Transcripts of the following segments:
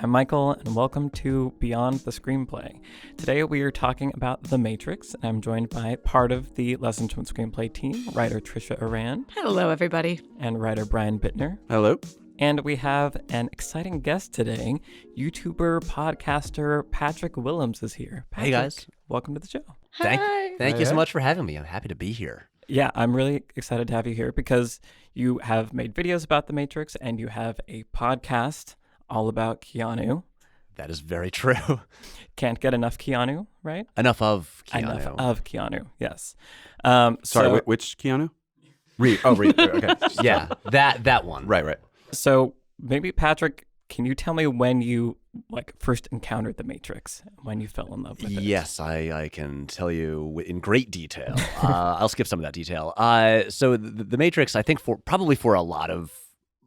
I'm Michael, and welcome to Beyond the Screenplay. Today we are talking about The Matrix, and I'm joined by part of the Lessons from Screenplay team, writer Trisha Aran. Hello, everybody. And writer Brian Bittner. Hello. And we have an exciting guest today. YouTuber, podcaster Patrick Willems is here. Patrick, hey, guys. Welcome to the show. Thank you so much for having me. I'm happy to be here. Yeah, I'm really excited to have you here because you have made videos about The Matrix and you have a podcast all about Keanu. That is very true. Can't get enough Keanu, right? Enough of Keanu. Enough of Keanu, yes. Sorry, which Keanu? Reed. Okay. Yeah, that one. Right. So maybe, Patrick, can you tell me when you first encountered The Matrix, when you fell in love with it? Yes, I can tell you in great detail. I'll skip some of that detail. So the Matrix, I think probably for a lot of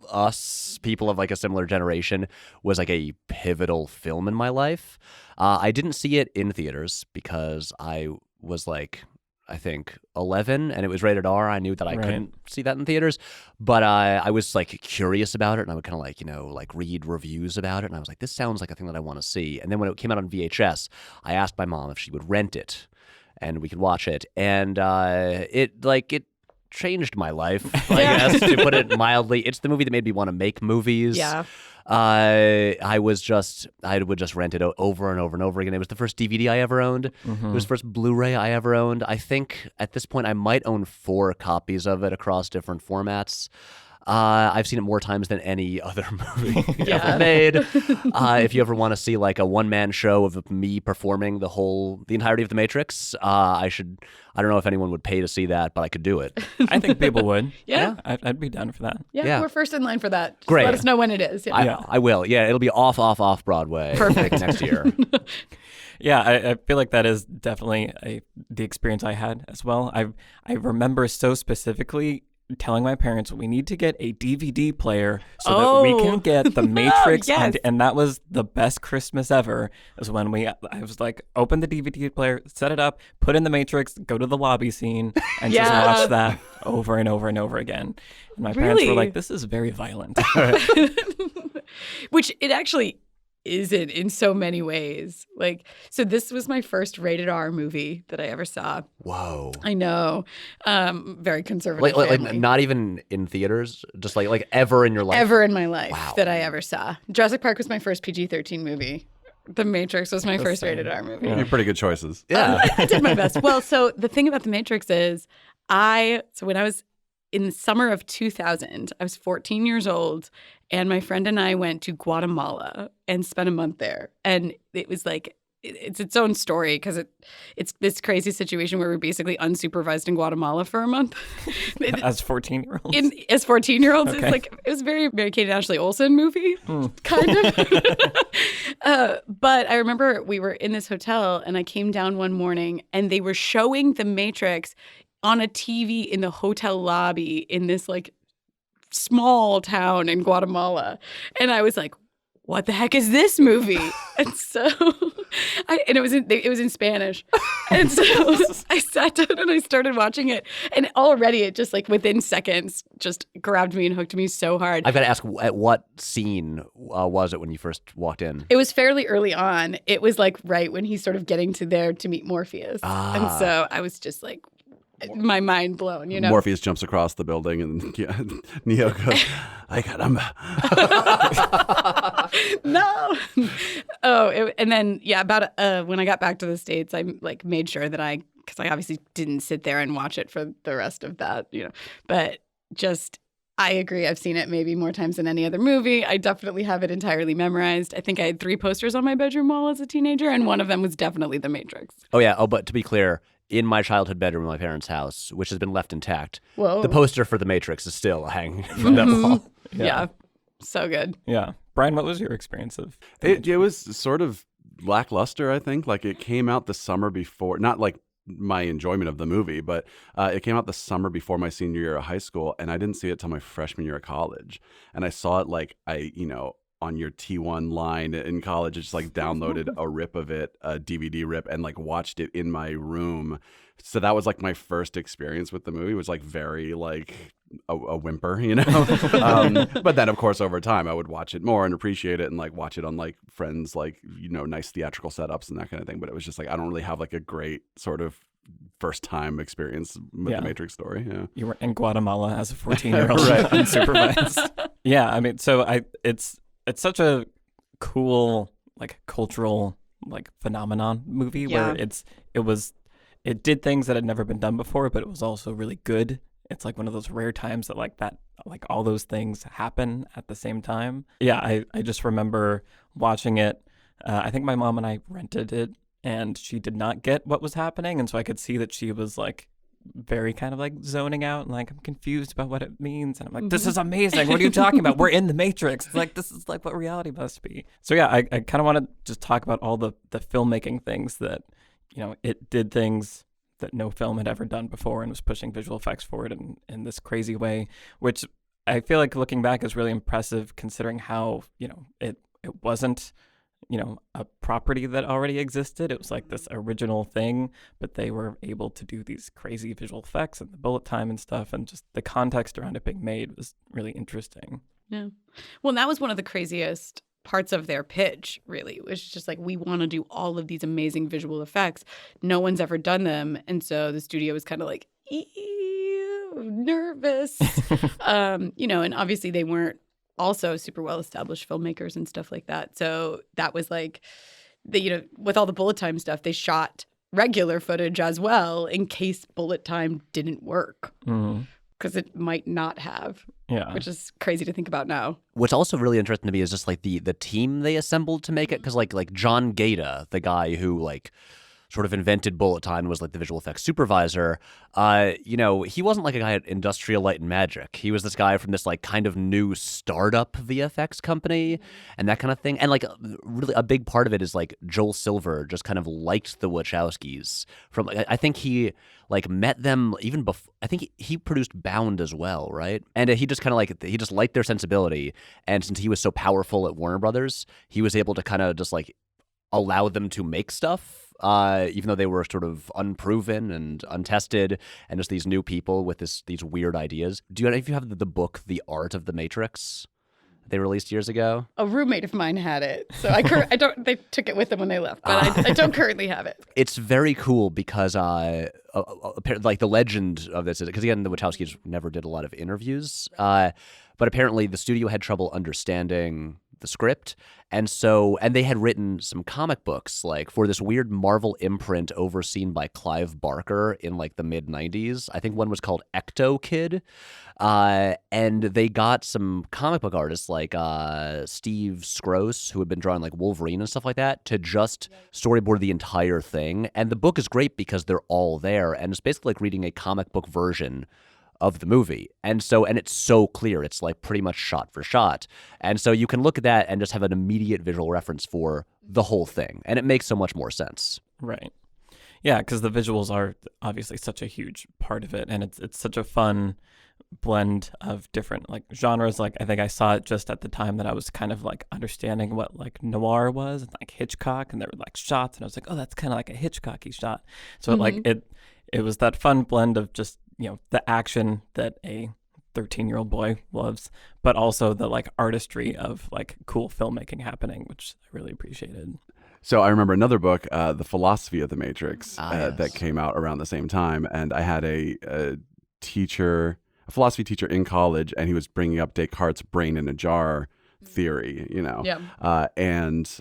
us, people of a similar generation, was a pivotal film in my life. I didn't see it in theaters because I was I think 11 and it was rated R. I knew that I couldn't see that in theaters, but I was curious about it, and I would kind of read reviews about it, and I was like, this sounds like a thing that I want to see. And then when it came out on VHS, I asked my mom if she would rent it and we could watch it, and it changed my life, I guess, to put it mildly. It's the movie that made me want to make movies. Yeah. I would just rent it over and over and over again. It was the first DVD I ever owned. Mm-hmm. It was the first Blu-ray I ever owned. I think at this point I might own 4 copies of it across different formats. I've seen it more times than any other movie ever made. If you ever want to see a one-man show of me performing the entirety of The Matrix, I don't know if anyone would pay to see that, but I could do it. I think people would. Yeah. I'd be down for that. Yeah, we're first in line for that. Just Great. Let us know when it is. Yeah. I will. Yeah, it'll be off Broadway. Perfect. Next year. Yeah, I feel like that is definitely the experience I had as well. I remember so specifically telling my parents we need to get a DVD player so that we can get The Matrix Yes. and that was the best Christmas ever, is when I was open the DVD player, set it up, put in The Matrix, go to the lobby scene and just watch that over and over and over again. And my parents were like, this is very violent. Which it actually isn't in so many ways. So this was my first rated R movie that I ever saw. Whoa. I know. Very conservative family. Not even in theaters, just ever in your life? Ever in my life Wow. that I ever saw. Jurassic Park was my first PG-13 movie. The Matrix was my first rated R movie. You're pretty good choices. Yeah. I did my best. Well, so the thing about The Matrix is when I was in the summer of 2000, I was 14 years old, and my friend and I went to Guatemala and spent a month there. And it was it's its own story because it's this crazy situation where we're basically unsupervised in Guatemala for a month. As 14-year-olds? As 14-year-olds, Okay. it was very Mary Kate and Ashley Olsen movie, kind of. But I remember we were in this hotel, and I came down one morning, and they were showing The Matrix on a TV in the hotel lobby in this small town in Guatemala. And I was like, what the heck is this movie? And so it was in Spanish. And so I sat down and I started watching it. And already it just within seconds just grabbed me and hooked me so hard. I've got to ask, at what scene was it when you first walked in? It was fairly early on. It was right when he's sort of getting to meet Morpheus. And so I was just my mind blown, Morpheus jumps across the building and Neo goes, "Ay caramba." No. And then about when I got back to the States, I made sure that because I obviously didn't sit there and watch it for the rest of that, but I agree. I've seen it maybe more times than any other movie. I definitely have it entirely memorized. I think I had 3 posters on my bedroom wall as a teenager, and one of them was definitely The Matrix. Oh, yeah. Oh, but to be clear, in my childhood bedroom in my parents' house, which has been left intact, Whoa. the poster for The Matrix is still hanging from that wall. Yeah. So good. Yeah. Brian, what was your experience of The It was sort of lackluster, I think. It came out the summer before, not my enjoyment of the movie, but it came out the summer before my senior year of high school, and I didn't see it till my freshman year of college. And I saw it on your T1 line in college, I just downloaded a rip of it, a DVD rip, and watched it in my room. So that was my first experience with the movie. It was very a whimper, but then of course over time I would watch it more and appreciate it and like watch it on like friends, like, nice theatrical setups and that kind of thing. But it was just like, I don't really have like a great sort of first time experience with the Matrix story. Yeah. You were in Guatemala as a 14-year-old Right. unsupervised. Yeah. I mean, so it's such a cool, like cultural, like phenomenon movie where it did things that had never been done before, but it was also really good. It's like one of those rare times that like all those things happen at the same time. Yeah, I just remember watching it. I think my mom and I rented it, and she did not get what was happening, and so I could see that she was like very kind of like zoning out and like, I'm confused about what it means, and I'm like, this is amazing. What are you talking about? We're in the Matrix. Like, this is like what reality must be. So yeah, I kind of want to just talk about all the filmmaking things that, it did things that no film had ever done before and was pushing visual effects forward in this crazy way, which I feel like looking back is really impressive considering how, it wasn't, a property that already existed. It was like this original thing, but they were able to do these crazy visual effects and the bullet time and stuff, and just the context around it being made was really interesting. Yeah. Well, that was one of the craziest parts of their pitch, really. It was just like, we want to do all of these amazing visual effects. No one's ever done them. And so the studio was kind of like, nervous. And obviously they weren't also super well-established filmmakers and stuff like that. So that was like, with all the bullet time stuff, they shot regular footage as well in case bullet time didn't work. Mm-hmm. Because it might not have, which is crazy to think about now. What's also really interesting to me is just like the team they assembled to make it, because like John Gaeta, the guy who like sort of invented bullet time and was like the visual effects supervisor, he wasn't like a guy at Industrial Light and Magic. He was this guy from this like kind of new startup VFX company and that kind of thing. And like really a big part of it is like Joel Silver just kind of liked the Wachowskis from, I think he like met them even before. I think he produced Bound as well, right? And he just kind of like, he just liked their sensibility. And since he was so powerful at Warner Brothers, he was able to kind of just like allow them to make stuff. Even though they were sort of unproven and untested, and just these new people with these weird ideas. Do you know if you have the book The Art of the Matrix they released years ago? A roommate of mine had it, so I don't. They took it with them when they left, but I don't currently have it. It's very cool because like the legend of this is, because again the Wachowskis never did a lot of interviews, but apparently the studio had trouble understanding the script, and they had written some comic books like for this weird Marvel imprint overseen by Clive Barker in like the mid-90s. I think one was called Ecto Kid, and they got some comic book artists like Steve Scrose, who had been drawing like Wolverine and stuff like that, to just storyboard the entire thing. And the book is great because they're all there, and it's basically like reading a comic book version of the movie. And it's so clear. It's like pretty much shot for shot. And so you can look at that and just have an immediate visual reference for the whole thing. And it makes so much more sense. Right. Yeah, because the visuals are obviously such a huge part of it. And it's such a fun blend of different like genres. Like I think I saw it just at the time that I was kind of like understanding what like noir was, and like Hitchcock, and there were like shots, and I was like, oh, that's kind of like a Hitchcocky shot. So it was that fun blend of just, the action that a 13-year-old boy loves, but also the like artistry of like cool filmmaking happening, which I really appreciated. So I remember another book, The Philosophy of the Matrix, Yes. that came out around the same time. And I had a philosophy teacher in college, and he was bringing up Descartes' brain in a jar theory, and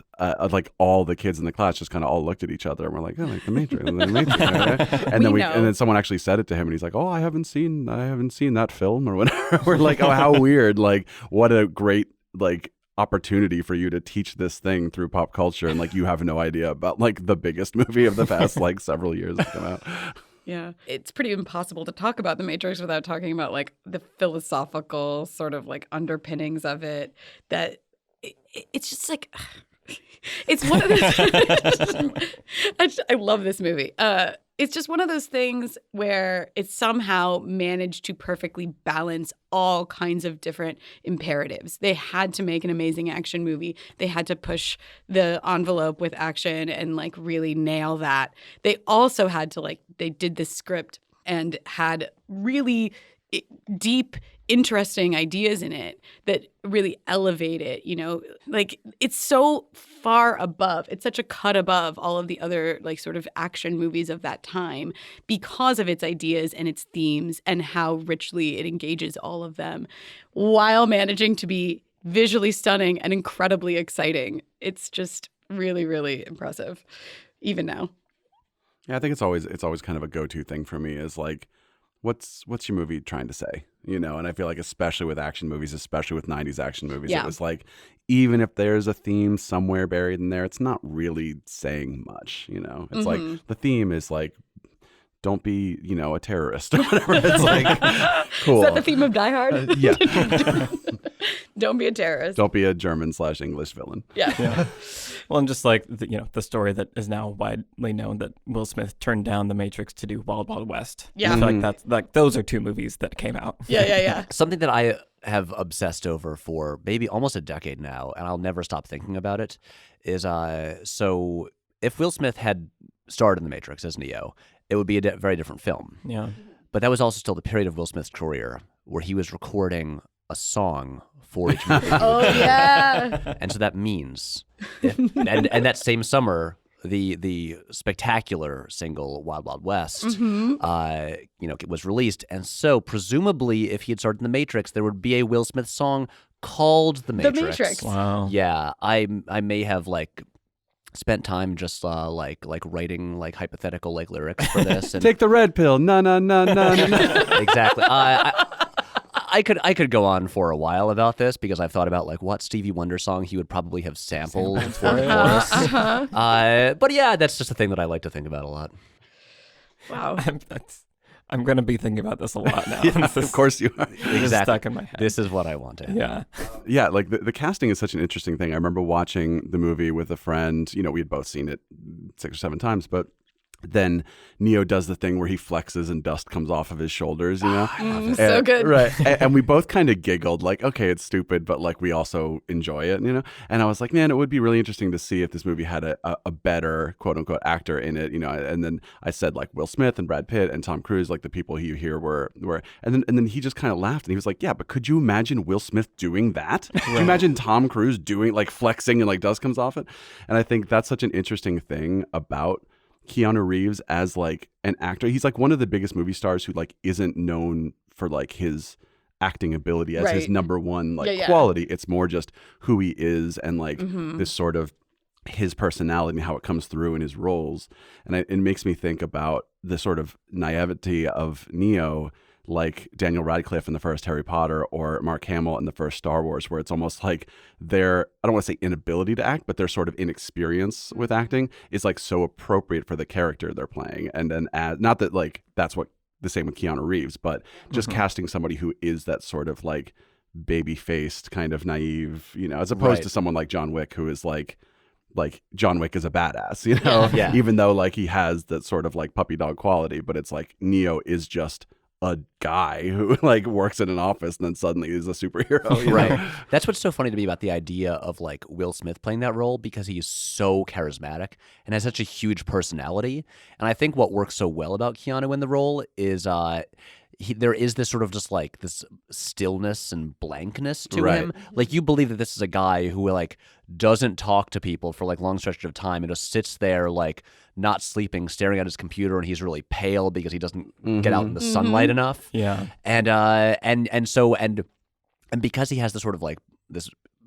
like all the kids in the class just kind of all looked at each other and were like, oh, like the Matrix, the Matrix. And then someone actually said it to him, and he's like, oh, I haven't seen that film or whatever. We're like, oh, how weird! Like, what a great like opportunity for you to teach this thing through pop culture, and like you have no idea about like the biggest movie of the past like several years that come out. Yeah. It's pretty impossible to talk about The Matrix without talking about like the philosophical sort of like underpinnings of it, that it's just like, it's one of those, I love this movie. It's just one of those things where it somehow managed to perfectly balance all kinds of different imperatives. They had to make an amazing action movie. They had to push the envelope with action and like really nail that. They also had to they did this script and had really deep, interesting ideas in it that really elevate it, like it's so far above, it's such a cut above all of the other like sort of action movies of that time because of its ideas and its themes and how richly it engages all of them while managing to be visually stunning and incredibly exciting. It's just really, really impressive, even now. Yeah, I think it's always kind of a go-to thing for me is like, what's your movie trying to say? And I feel like especially with action movies, especially with 90s action movies, it was like, even if there's a theme somewhere buried in there, it's not really saying much, It's like the theme is like, don't be, a terrorist or whatever. It's like, cool. Is that the theme of Die Hard? Yeah. Don't be a terrorist. Don't be a German/English villain. Yeah. Well, and just like the story that is now widely known that Will Smith turned down The Matrix to do Wild Wild West. Yeah. I feel like that's like those are two movies that came out. Yeah. Something that I have obsessed over for maybe almost a decade now, and I'll never stop thinking about it, is so if Will Smith had starred in The Matrix as Neo, it would be a very different film. Yeah. But that was also still the period of Will Smith's career where he was recording a song for each movie. Oh, yeah. And so that means, and that same summer, the spectacular single "Wild Wild West," was released, and so presumably, if he had started in The Matrix, there would be a Will Smith song called "The Matrix." The Matrix. Wow. Yeah, I may have spent time just writing hypothetical lyrics for this. And Take the red pill. No. exactly. I could go on for a while about this because I've thought about what Stevie Wonder song he would probably have sampled for the chorus. But yeah, that's just a thing that I like to think about a lot. Wow. I'm going to be thinking about this a lot now. Yeah, of course you are. It's just stuck in my head. This is what I wanted. Yeah. Yeah, like the casting is such an interesting thing. I remember watching the movie with a friend. We had both seen it 6 or 7 times, but then Neo does the thing where he flexes and dust comes off of his shoulders, So good. Right. And we both kind of giggled like, okay, it's stupid, but we also enjoy it, And I was like, man, it would be really interesting to see if this movie had a better quote unquote actor in it, And then I said Will Smith and Brad Pitt and Tom Cruise, the people you hear were and then he just kind of laughed and he was like, yeah, but could you imagine Will Smith doing that? Could you imagine Tom Cruise doing flexing and dust comes off it? And I think that's such an interesting thing about Keanu Reeves as an actor. He's one of the biggest movie stars who isn't known for his acting ability as his number one quality. It's more just who he is and this sort of his personality and how it comes through in his roles. And it makes me think about the sort of naivety of Neo, like Daniel Radcliffe in the first Harry Potter or Mark Hamill in the first Star Wars, where it's almost like their, I don't want to say inability to act, but their sort of inexperience with acting is so appropriate for the character they're playing. And then not that that's what the same with Keanu Reeves, but just casting somebody who is that sort of baby-faced kind of naive, as opposed to someone like John Wick, who is like John Wick is a badass, Yeah. even though he has that sort of puppy dog quality, but it's Neo is just a guy who works in an office and then suddenly is a superhero. Right. That's what's so funny to me about the idea of Will Smith playing that role, because he is so charismatic and has such a huge personality. And I think what works so well about Keanu in the role is there is this sort of just this stillness and blankness to him. You believe that this is a guy who doesn't talk to people for long stretches of time and just sits there not sleeping, staring at his computer, and he's really pale because he doesn't get out in the sunlight enough. Yeah. And so because he has this sort of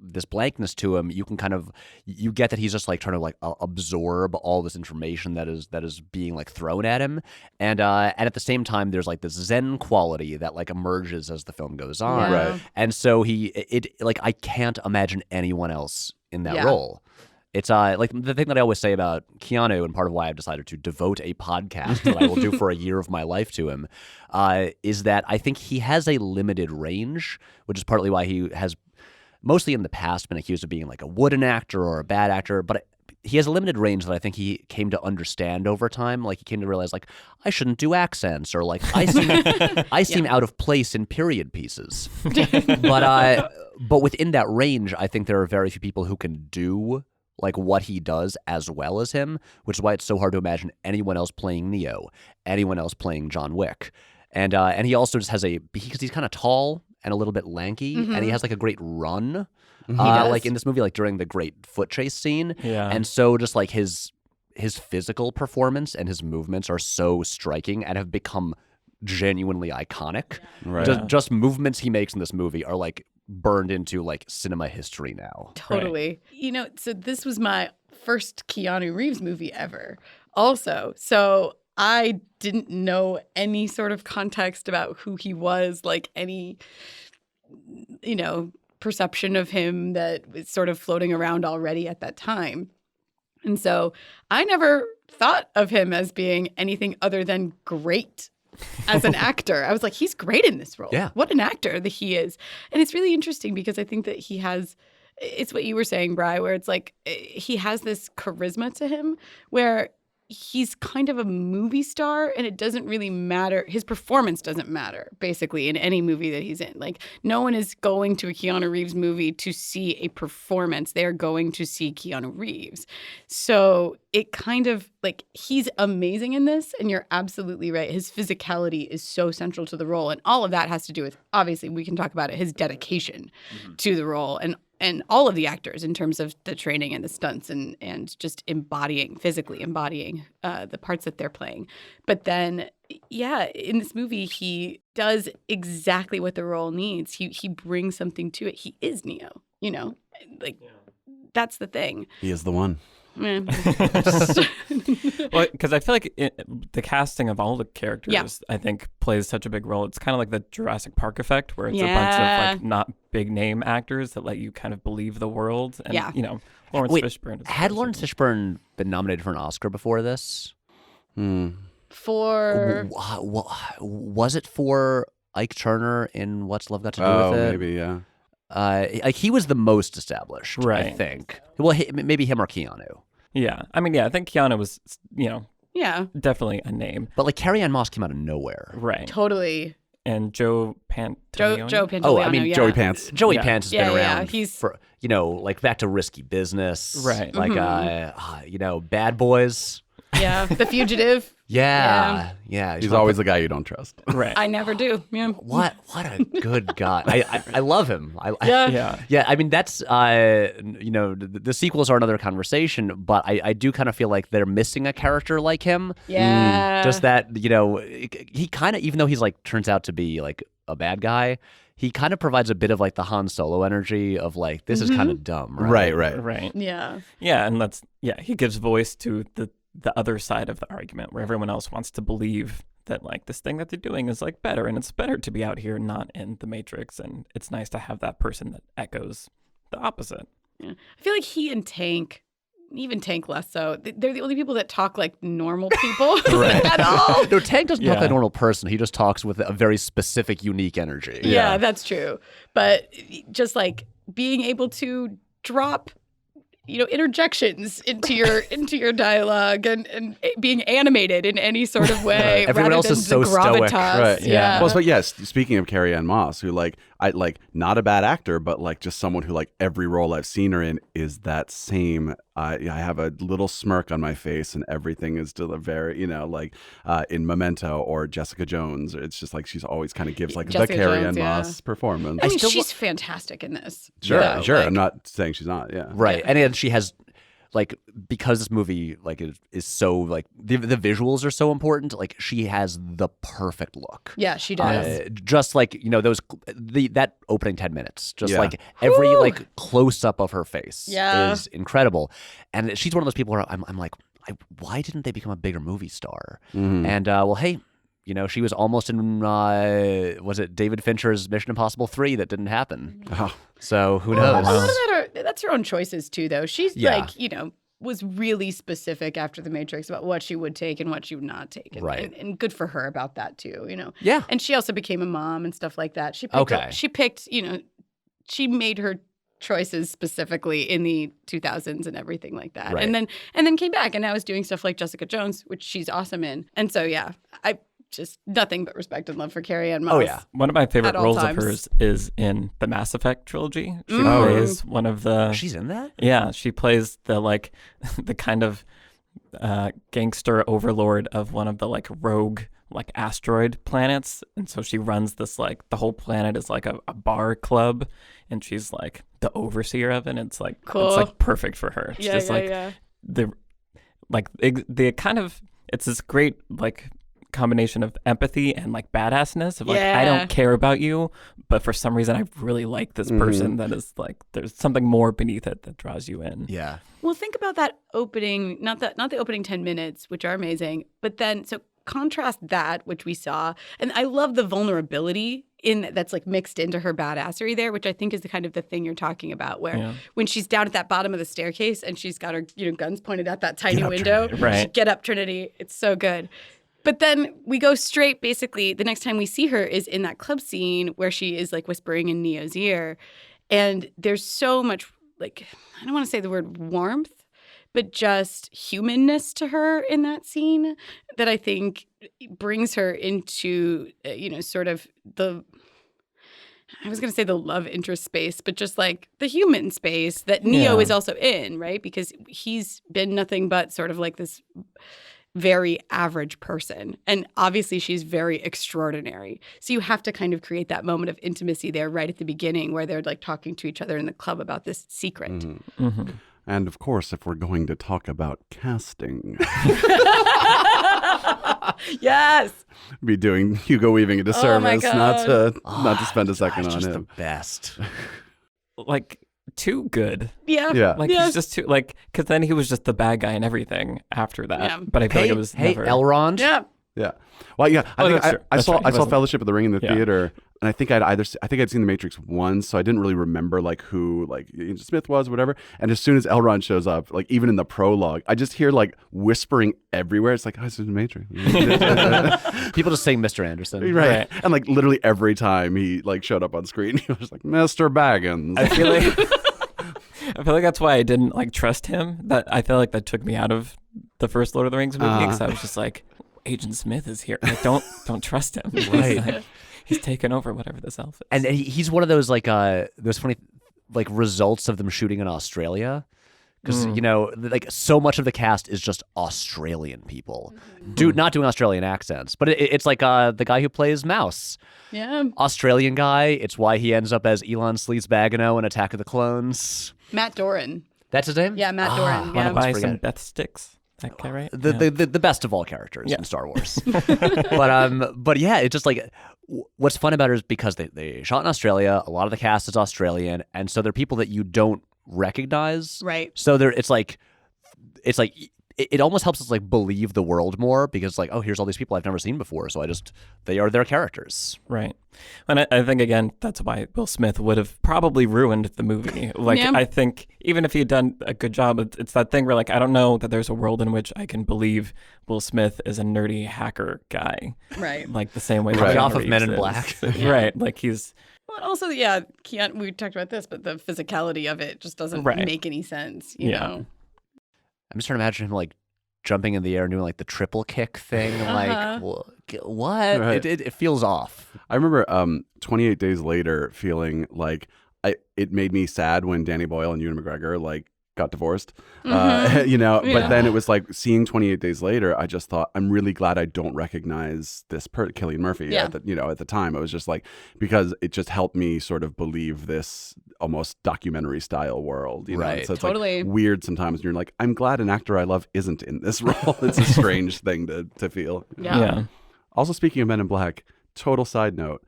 this blankness to him, you can you get that he's just trying to absorb all this information that is being thrown at him, and at the same time there's this zen quality that emerges as the film goes on. Yeah. Right. And so I can't imagine anyone else in that role. It's the thing that I always say about Keanu, and part of why I've decided to devote a podcast that I will do for a year of my life to him, is that I think he has a limited range, which is partly why he has mostly in the past been accused of being a wooden actor or a bad actor, but he has a limited range that I think he came to understand over time. He came to realize I shouldn't do accents, or I seem out of place in period pieces. But within that range, I think there are very few people who can do what he does as well as him, which is why it's so hard to imagine anyone else playing Neo, anyone else playing John Wick. And he also just has because he's kind of tall and a little bit lanky, and he has like a great run, like in this movie, like during the great foot chase scene. Yeah. And so just like his physical performance and his movements are so striking and have become genuinely iconic. Right. Just movements he makes in this movie are like burned into like cinema history now. Totally. So this was my first Keanu Reeves movie ever also. So I didn't know any sort of context about who he was, like any, perception of him that was sort of floating around already at that time. And so I never thought of him as being anything other than great as an actor. I was like, he's great in this role. Yeah. What an actor that he is. And it's really interesting because I think that it's what you were saying, Bri, where it's like he has this charisma to him where he's kind of a movie star and it doesn't really matter. His performance doesn't matter, basically, in any movie that he's in. Like, no one is going to a Keanu Reeves movie to see a performance. They're going to see Keanu Reeves. So it kind of, like, he's amazing in this, and you're absolutely right. His physicality is so central to the role, and all of that has to do with, obviously, we can talk about it, his dedication to the role, and all of the actors in terms of the training and the stunts and just physically embodying the parts that they're playing. But then, yeah, in this movie, he does exactly what the role needs. He brings something to it. He is Neo, that's the thing. He is the one. Well, because I feel like the casting of all the characters, I think, plays such a big role. It's kind of like the Jurassic Park effect, where it's a bunch of like not big name actors that let you kind of believe the world. And Lawrence Fishburne. Had Lawrence Fishburne been nominated for an Oscar before this? For was it for Ike Turner in What's Love Got to Do with It? Maybe, yeah. Like he was the most established, I Right. think. Well, maybe him or Keanu. Yeah. I mean, I think Keanu was, definitely a name. But like Carrie-Anne Moss came out of nowhere. Right. totally. And Joe Pantoliano. Joe Pantoliano. Oh, I mean, Joey Pants. Joey Yeah. Pants has Yeah, been yeah, around he's- for, like back to Risky Business. Right. Like, Bad Boys. Yeah. The Fugitive. Yeah. He's always the guy you don't trust. Right. I never do. Yeah. What a good guy. I love him. Yeah. Yeah, I mean, that's, the sequels are another conversation, but I do kind of feel like they're missing a character like him. Yeah. Just that, he kind of, even though he's like, turns out to be like a bad guy, he kind of provides a bit of like the Han Solo energy of like, this is kind of dumb, right? Right. Yeah. Yeah. And he gives voice to the other side of the argument where everyone else wants to believe that like this thing that they're doing is like better, and it's better to be out here, not in the Matrix. And it's nice to have that person that echoes the opposite. Yeah. I feel like he and Tank, even Tank less so, they're the only people that talk like normal people at all. No, Tank doesn't talk Yeah. like a normal person. He just talks with a very specific, unique energy. Yeah, that's true. But just like being able to drop interjections into your dialogue and being animated in any sort of way. Everyone rather else than is so the gravitas. stoic. Right. Yeah. Well, but yes, speaking of Carrie-Anne Moss, who not a bad actor, but like just someone who like every role I've seen her in is that same. I have a little smirk on my face, and everything is still a very, in Memento or Jessica Jones. It's just like she's always kind of gives like Jessica the Carrie-Anne Jones, yeah. Moss performance. I mean, she's fantastic in this. Sure. Like, I'm not saying she's not. Yeah. Right. And then she has, like, because this movie like is so like the visuals are so important, like she has the perfect look. Yeah, she does. Just like that opening 10 minutes, just Yeah. like every like close up of her face Yeah. is incredible. And she's one of those people where I'm like, why didn't they become a bigger movie star? And hey, she was almost in was it David Fincher's Mission Impossible 3 that didn't happen. Oh. So who A knows? lot of that that's her own choices too, though. She's Yeah. was really specific after The Matrix about what she would take and what she would not take. And, Right. and good for her about that too, Yeah. And she also became a mom and stuff like that. She picked, she made her choices specifically in the 2000s and everything like that. Right. And then came back and now is doing stuff like Jessica Jones, which she's awesome in. And so yeah, I just nothing but respect and love for Carrie-Anne Moss. Oh, yeah. One of my favorite At all roles times. of hers is in the Mass Effect trilogy. She plays one of the. She's in that? Yeah, she plays the kind of gangster overlord of one of the like rogue like asteroid planets, and so she runs this like the whole planet is like a bar club, and she's like the overseer of it. And it's like Cool. it's like perfect for her. It's Yeah, just yeah, like yeah. the kind of it's this great like combination of empathy and like badassness of like I Yeah. don't care about you, but for some reason I really like this person that is like there's something more beneath it that draws you in. Yeah. Well, think about that opening, not the opening 10 minutes, which are amazing, but then so contrast that, which we saw, and I love the vulnerability in that's like mixed into her badassery there, which I think is the kind of the thing you're talking about, where when she's down at that bottom of the staircase and she's got her guns pointed at that tiny window, Right. Get up, Trinity. It's so good. But then we go straight, basically, the next time we see her is in that club scene where she is like whispering in Neo's ear. And there's so much, like, I don't want to say the word warmth, but just humanness to her in that scene that I think brings her into, sort of I was going to say the love interest space, but just like the human space that Neo is also in, right? Because he's been nothing but sort of like this very average person. And obviously she's very extraordinary. So you have to kind of create that moment of intimacy there right at the beginning where they're like talking to each other in the club about this secret. Mm-hmm. And of course, if we're going to talk about casting, Yes. be doing Hugo Weaving a disservice not to spend a second on just him. the best. Like too good. Yeah. Yeah. Like he's just too like because then he was just the bad guy and everything after that. Yeah. But I feel like it was hey, never. Elrond. Yeah. Yeah. Well, yeah. I think that's true. I That's saw right. He I saw wasn't- Fellowship of the Ring in the Yeah. theater, and I think I'd seen The Matrix once, so I didn't really remember like who like Agent Smith was or whatever. And as soon as Elrond shows up, like even in the prologue, I just hear like whispering everywhere. It's like, oh, this is The Matrix. People just saying Mr. Anderson. Right. And like literally every time he like showed up on screen, he was like, Mr. Baggins. I feel like that's why I didn't like trust him. That I feel like that took me out of the first Lord of the Rings movie because I was just like, Agent Smith is here. Like, don't trust him. Right. Like, he's taken over whatever this elf is. And he's one of those like those funny like results of them shooting in Australia. Because like so much of the cast is just Australian people, not doing Australian accents. But it's like the guy who plays Mouse, Yeah. Australian guy. It's why he ends up as Elon Sleaze-Bagano in Attack of the Clones. Matt Doran. That's his name. Yeah, Matt Doran. Want Yeah. to buy forget some it. death sticks? That guy, right? The best of all characters in Star Wars. but yeah, it's just like what's fun about it is because they shot in Australia. A lot of the cast is Australian, and so they're people that you don't recognize. Right. So it almost helps us like believe the world more because like, oh, here's all these people I've never seen before. So they are their characters. Right. And I think, again, that's why Will Smith would have probably ruined the movie. Like, Yeah. I think even if he had done a good job, it's that thing where, like, I don't know that there's a world in which I can believe Will Smith is a nerdy hacker guy. Right. Like, the same way Right. Keanu Off of Men in Reeves Black. is. Right. Like, he's... Well, also, yeah, Keanu, we talked about this, but the physicality of it just doesn't Right. make any sense, you Yeah. know? I'm just trying to imagine him like jumping in the air and doing like the triple kick thing. Like what? Right. It feels off. I remember 28 Days Later feeling like it made me sad when Danny Boyle and Ewan McGregor like got divorced, Yeah. but then it was like seeing 28 Days Later, I just thought, I'm really glad I don't recognize this Cillian Murphy Yeah. at the time. I was just like, because it just helped me sort of believe this almost documentary style world, Right. So it's Totally. like weird sometimes. And you're like, I'm glad an actor I love isn't in this role. It's a strange thing to feel. Yeah. Also, speaking of Men in Black, total side note,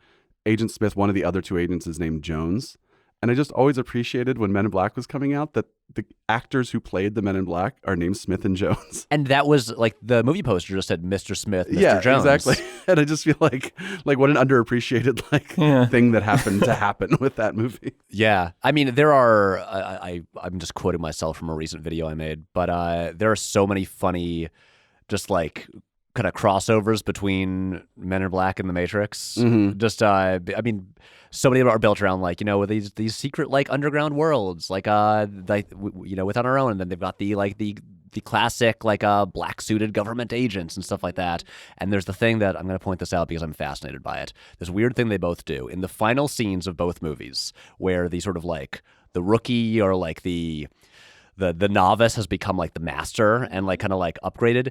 Agent Smith, one of the other two agents is named Jones. And I just always appreciated when Men in Black was coming out that the actors who played the Men in Black are named Smith and Jones. And that was like the movie poster just said Mr. Smith, Mr. Yeah, Jones. exactly. And I just feel like what an underappreciated thing that happened to happen with that movie. Yeah. I mean, there are, I'm just quoting myself from a recent video I made, but there are so many funny, just like kind of crossovers between Men in Black and The Matrix. Mhm. Just, I mean, so many of them are built around like, these secret like underground worlds, like, within our own. And then they've got the classic like black suited government agents and stuff like that. And there's the thing that I'm going to point this out because I'm fascinated by it. This weird thing they both do in the final scenes of both movies where the sort of like the rookie or like the novice has become like the master and like kind of like upgraded.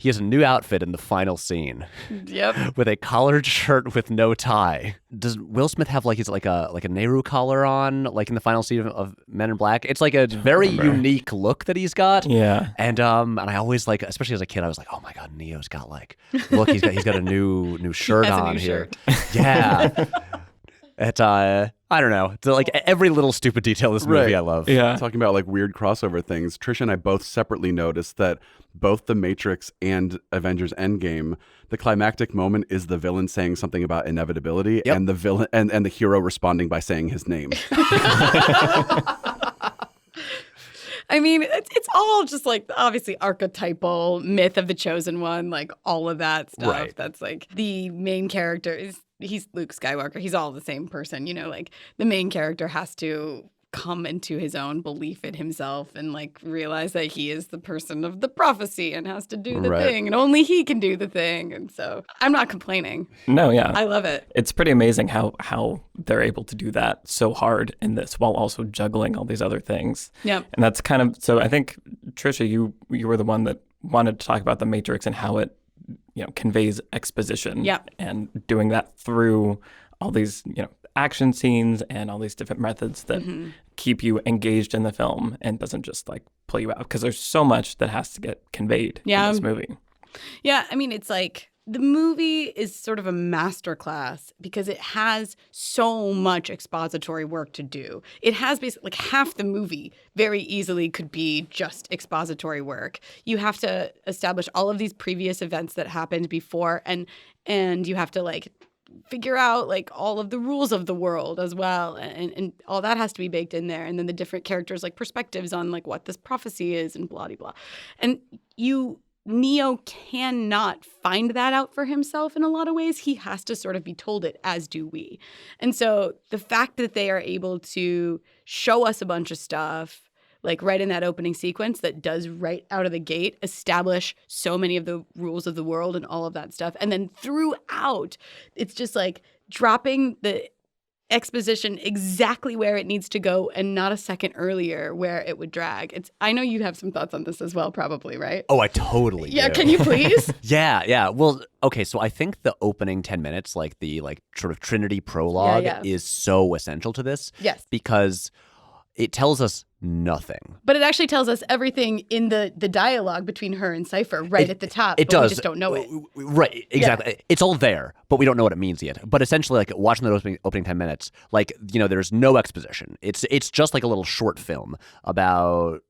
He has a new outfit in the final scene. Yep. With a collared shirt with no tie. Does Will Smith have like a Nehru collar on, like in the final scene of Men in Black? It's like a very unique look that he's got. Yeah. And I always like, especially as a kid, I was like, oh my God, Neo's got like, look, he's got a new shirt He has on a new here. shirt. Yeah. I don't know. It's like every little stupid detail in this movie I love. Yeah. Talking about like weird crossover things, Trisha and I both separately noticed that both The Matrix and Avengers Endgame, the climactic moment is the villain saying something about inevitability, and the villain and the hero responding by saying his name. I mean, it's all just like obviously archetypal myth of the chosen one, like all of that stuff. Right. That's like the main character he's Luke Skywalker. He's all the same person, you know, like the main character has to come into his own belief in himself and like realize that he is the person of the prophecy and has to do the thing and only he can do the thing. And so I'm not complaining. No, yeah. I love it. It's pretty amazing how they're able to do that so hard in this while also juggling all these other things. Yep. And that's kind of, so I think, Trisha, you were the one that wanted to talk about The Matrix and how it, conveys exposition. Yep. And doing that through all these, action scenes and all these different methods that keep you engaged in the film and doesn't just like pull you out, because there's so much that has to get conveyed in this movie. Yeah, I mean, it's like the movie is sort of a masterclass because it has so much expository work to do. It has basically like half the movie very easily could be just expository work. You have to establish all of these previous events that happened before, and you have to like figure out like all of the rules of the world as well, and all that has to be baked in there, and then the different characters like perspectives on like what this prophecy is and blah blah blah. And Neo cannot find that out for himself in a lot of ways. He has to sort of be told it, as do we. And so the fact that they are able to show us a bunch of stuff like right in that opening sequence that does right out of the gate establish so many of the rules of the world and all of that stuff. And then throughout, it's just like dropping the exposition exactly where it needs to go and not a second earlier where it would drag. I know you have some thoughts on this as well, probably, right? Oh, I totally do. Can you please? Yeah. Well, okay, so I think the opening 10 minutes, like the sort of Trinity prologue is so essential to this. Yes. Because it tells us nothing. But it actually tells us everything in the dialogue between her and Cypher at the top. It does. We just don't know it. Right, exactly. Yeah. It's all there, but we don't know what it means yet. But essentially, like watching the opening 10 minutes, like, there's no exposition. It's just like a little short film about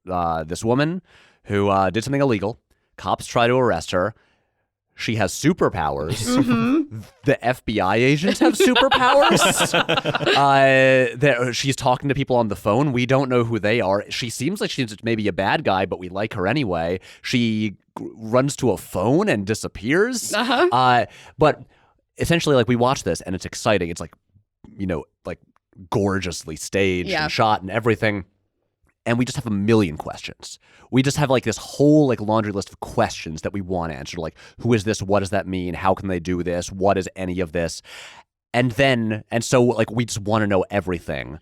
this woman who did something illegal. Cops try to arrest her. She has superpowers. The FBI agents have superpowers. She's talking to people on the phone. We don't know who they are. She seems like she's maybe a bad guy, but we like her anyway. She runs to a phone and disappears. But essentially, like, we watch this and it's exciting. It's like, like gorgeously staged and shot and everything. And we just have a million questions. We just have like this whole like laundry list of questions that we want answered. Like, who is this? What does that mean? How can they do this? What is any of this? And so like we just want to know everything.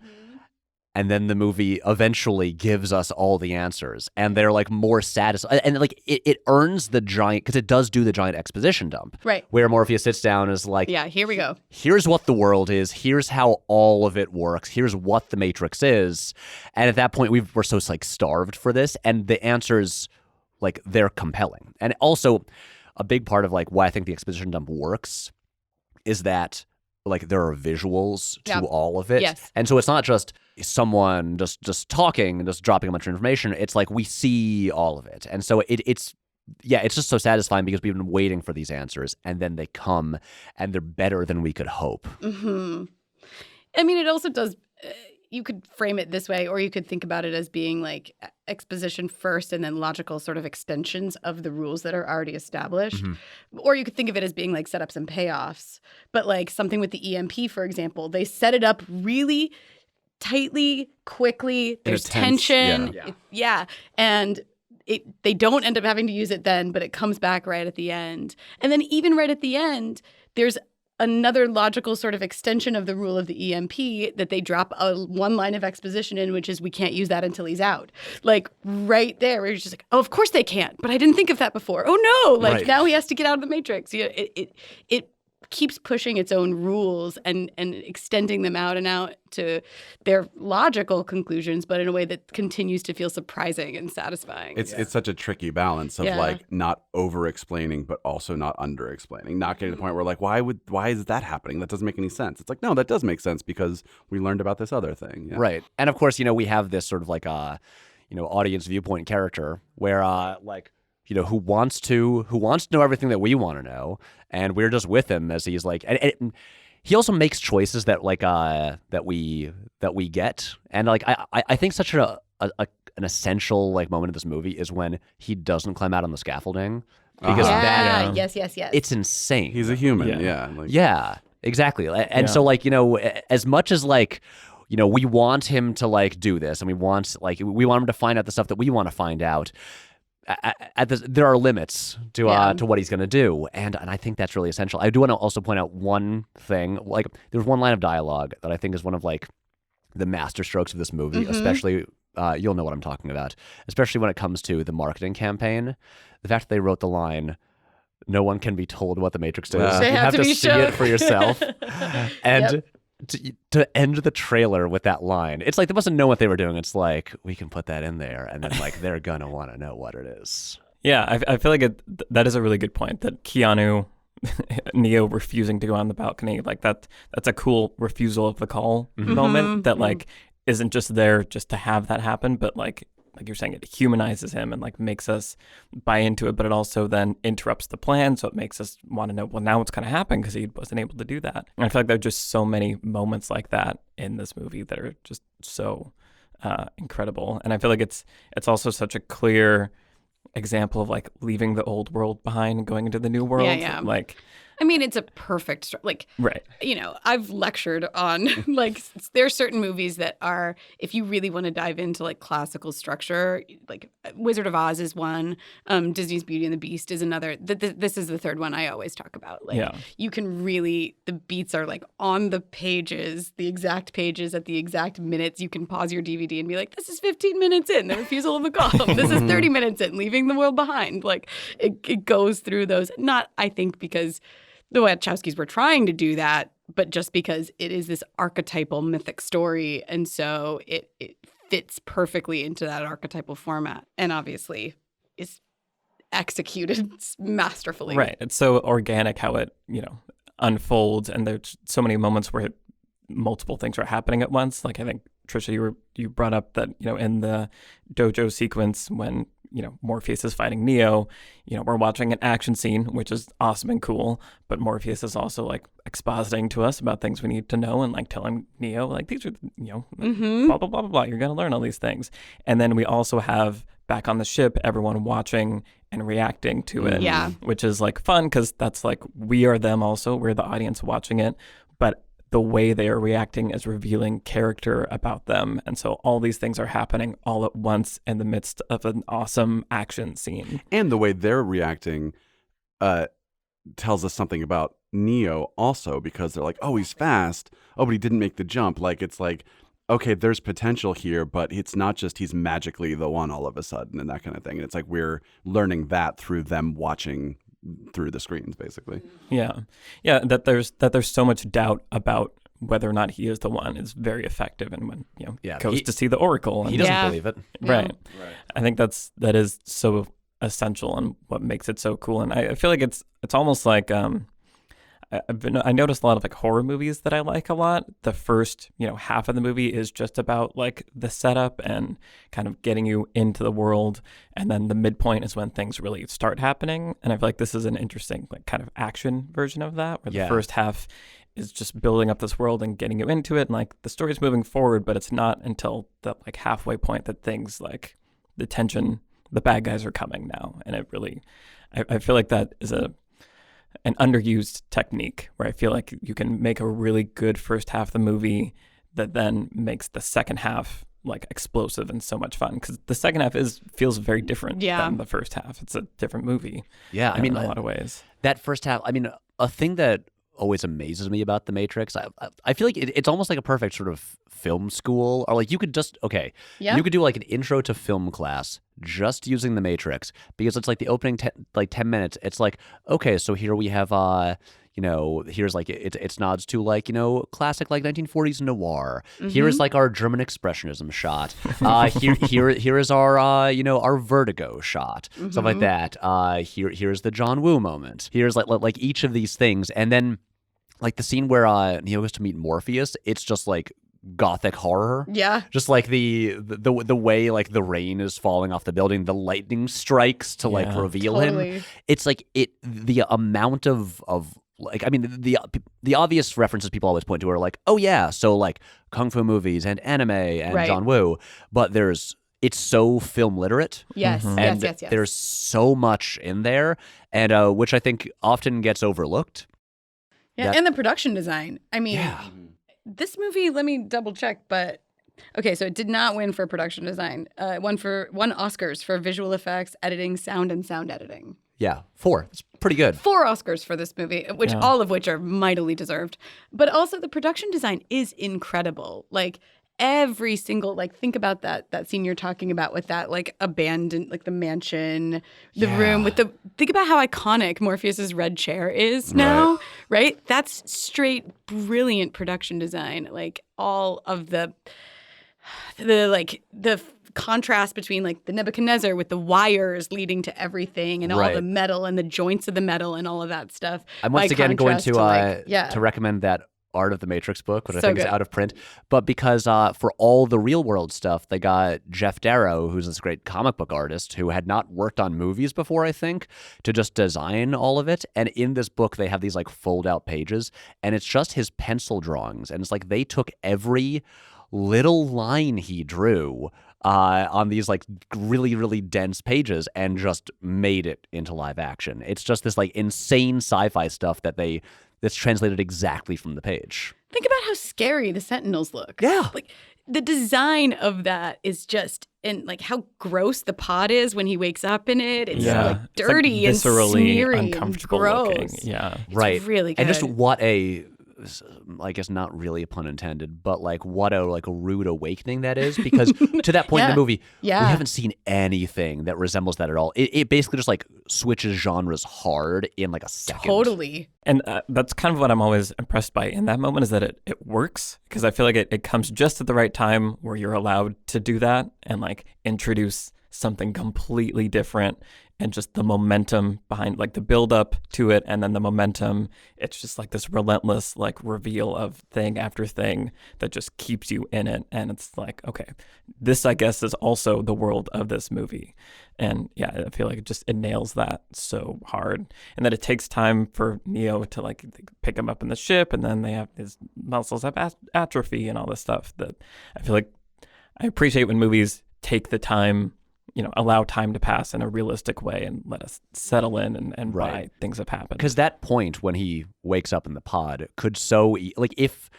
And then the movie eventually gives us all the answers, and they're like more satisfied. And like it earns the giant, because it does do the giant exposition dump. Right. Where Morpheus sits down and is like, yeah, here we go. Here's what the world is. Here's how all of it works. Here's what the Matrix is. And at that point, we're so like starved for this. And the answers, like, they're compelling. And also, a big part of like why I think the exposition dump works is that like there are visuals to all of it. Yes. And so it's not just someone just talking and just dropping a bunch of information. It's like we see all of it. And so it's just so satisfying because we've been waiting for these answers, and then they come and they're better than we could hope. I mean, it also does, you could frame it this way, or you could think about it as being like exposition first and then logical sort of extensions of the rules that are already established. Or you could think of it as being like setups and payoffs. But like something with the EMP, for example, they set it up really tightly, quickly. There's tension. And they don't end up having to use it then, but it comes back right at the end. And then even right at the end, there's another logical sort of extension of the rule of the EMP that they drop one line of exposition in, which is we can't use that until he's out. Like right there, where you're just like, oh, of course they can't, but I didn't think of that before. Oh no, like now he has to get out of the Matrix. It keeps pushing its own rules and extending them out and out to their logical conclusions, but in a way that continues to feel surprising and satisfying. It's such a tricky balance of like not over-explaining, but also not under-explaining. Not getting to the point where like, why is that happening? That doesn't make any sense. It's like, no, that does make sense because we learned about this other thing. Yeah. Right. And of course, we have this sort of like audience viewpoint character where who wants to know everything that we want to know, and we're just with him as he's like, and he also makes choices that like that we get, and like I think such an essential like moment of this movie is when he doesn't climb out on the scaffolding because yes, it's insane. He's a human, yeah, exactly, and so like as much as like we want him to like do this, and we want him to find out the stuff that we want to find out. There are limits to what he's going to do, and I think that's really essential. I do want to also point out one thing. Like, there's one line of dialogue that I think is one of like the masterstrokes of this movie, especially. You'll know what I'm talking about, especially when it comes to the marketing campaign. The fact that they wrote the line, "No one can be told what the Matrix is. They You have to see shown. it for yourself," and. To end the trailer with that line, it's like they mustn't know what they were doing. It's like, we can put that in there, and then like they're gonna want to know what it is. Yeah, I feel like that is a really good point. That Keanu, Neo refusing to go on the balcony, like that's a cool refusal of the call moment. That like isn't just there just to have that happen, but like you're saying, it humanizes him and like makes us buy into it, but it also then interrupts the plan, so it makes us want to know, well, now what's going to happen because he wasn't able to do that. And I feel like there are just so many moments like that in this movie that are just so incredible. And I feel like it's also such a clear example of like leaving the old world behind and going into the new world. Yeah. Like, I mean, it's a perfect, like, right. I've lectured on, like, there are certain movies that are, if you really want to dive into, like, classical structure, like, Wizard of Oz is one, Disney's Beauty and the Beast is another. This is the third one I always talk about. Like, you can really, the beats are, like, on the pages, the exact pages at the exact minutes. You can pause your DVD and be like, this is 15 minutes in, the refusal of the call. This is 30 minutes in, leaving the world behind. Like, it goes through those, not, I think, because the Wachowskis were trying to do that, but just because it is this archetypal mythic story. And so it fits perfectly into that archetypal format and obviously is executed masterfully. Right. It's so organic how it, unfolds. And there's so many moments where multiple things are happening at once. Like I think, Trisha, you brought up that, in the dojo sequence when Morpheus is fighting Neo, we're watching an action scene, which is awesome and cool, but Morpheus is also like expositing to us about things we need to know and like telling Neo, like, these are, blah, blah, blah, blah, blah. You're going to learn all these things. And then we also have back on the ship, everyone watching and reacting to it, which is like fun because that's like, we are them also, we're the audience watching it, but the way they are reacting is revealing character about them. And so all these things are happening all at once in the midst of an awesome action scene. And the way they're reacting tells us something about Neo also, because they're like, oh, he's fast. Oh, but he didn't make the jump. Like, it's like, okay, there's potential here, but it's not just he's magically the one all of a sudden and that kind of thing. And it's like we're learning that through them watching through the screens, basically. Yeah, that there's so much doubt about whether or not he is the one is very effective. And when goes to see the Oracle, and he doesn't believe it. Right. I think that is so essential and what makes it so cool. And I feel like it's almost like I noticed a lot of like horror movies that I like a lot. The first, half of the movie is just about like the setup and kind of getting you into the world. And then the midpoint is when things really start happening. And I feel like this is an interesting like kind of action version of that, where the first half is just building up this world and getting you into it. And like the story's moving forward, but it's not until the like halfway point that things like the tension, the bad guys are coming now. And it really, I feel like that is an underused technique where I feel like you can make a really good first half of the movie that then makes the second half like explosive and so much fun, because the second half feels very different than the first half. It's a different movie. Yeah, in a lot of ways. That first half, I mean, a thing that always amazes me about The Matrix. I feel like it's almost like a perfect sort of film school, or like you could just you could do like an intro to film class just using The Matrix, because it's like the opening 10 minutes. It's like, okay, so here we have here's like it's nods to like classic like 1940s noir. Here is like our German expressionism shot. Here is our our Vertigo shot, stuff like that. Here's the John Woo moment. Here's like each of these things, and then like the scene where Neo goes to meet Morpheus. It's just like gothic horror. Yeah. Just like the way like the rain is falling off the building, the lightning strikes to like reveal him. It's like the amount of like, I mean, the obvious references people always point to are like, oh yeah, so like kung fu movies and anime and John Woo, but it's so film literate. Yes, and yes. there's so much in there, and which I think often gets overlooked. Yeah, and the production design. I mean, this movie, let me double check, but okay, so it did not win for production design. It won Oscars for visual effects, editing, sound, and sound editing. Yeah, 4. It's pretty good. 4 Oscars for this movie, which all of which are mightily deserved. But also the production design is incredible. Like every single, like, think about that scene you're talking about with that like abandoned, like the mansion, the room with think about how iconic Morpheus's red chair is now, right? That's straight brilliant production design. Like all of the contrast between like the Nebuchadnezzar with the wires leading to everything and all the metal and the joints of the metal and all of that stuff. I'm once again going to recommend that Art of the Matrix book, which I think is out of print. But because for all the real world stuff, they got Jeff Darrow, who's this great comic book artist who had not worked on movies before, I think, to just design all of it. And in this book, they have these like fold out pages, and it's just his pencil drawings. And it's like they took every little line he drew on these like really, really dense pages and just made it into live action. It's just this like insane sci-fi stuff that's translated exactly from the page. Think about how scary the Sentinels look. Yeah. Like the design of that is just, and like how gross the pod is when he wakes up in it. It's like dirty and smeary uncomfortable and gross. looking. Yeah. It's really good. And just what a, I guess not really a pun intended, but like what a rude awakening that is, because to that point in the movie, we haven't seen anything that resembles that at all. It basically just like switches genres hard in like a second. Totally. And that's kind of what I'm always impressed by in that moment, is that it works, because I feel like it comes just at the right time where you're allowed to do that and like introduce something completely different, and just the momentum behind like the build up to it, and then the momentum, it's just like this relentless like reveal of thing after thing that just keeps you in it. And it's like, okay, this I guess is also the world of this movie. And yeah, I feel like it nails that so hard. And that it takes time for Neo to like pick him up in the ship, and then his muscles have atrophy and all this stuff that I feel like I appreciate when movies take the time, allow time to pass in a realistic way and let us settle in and why things have happened. Because that point when he wakes up in the pod could like if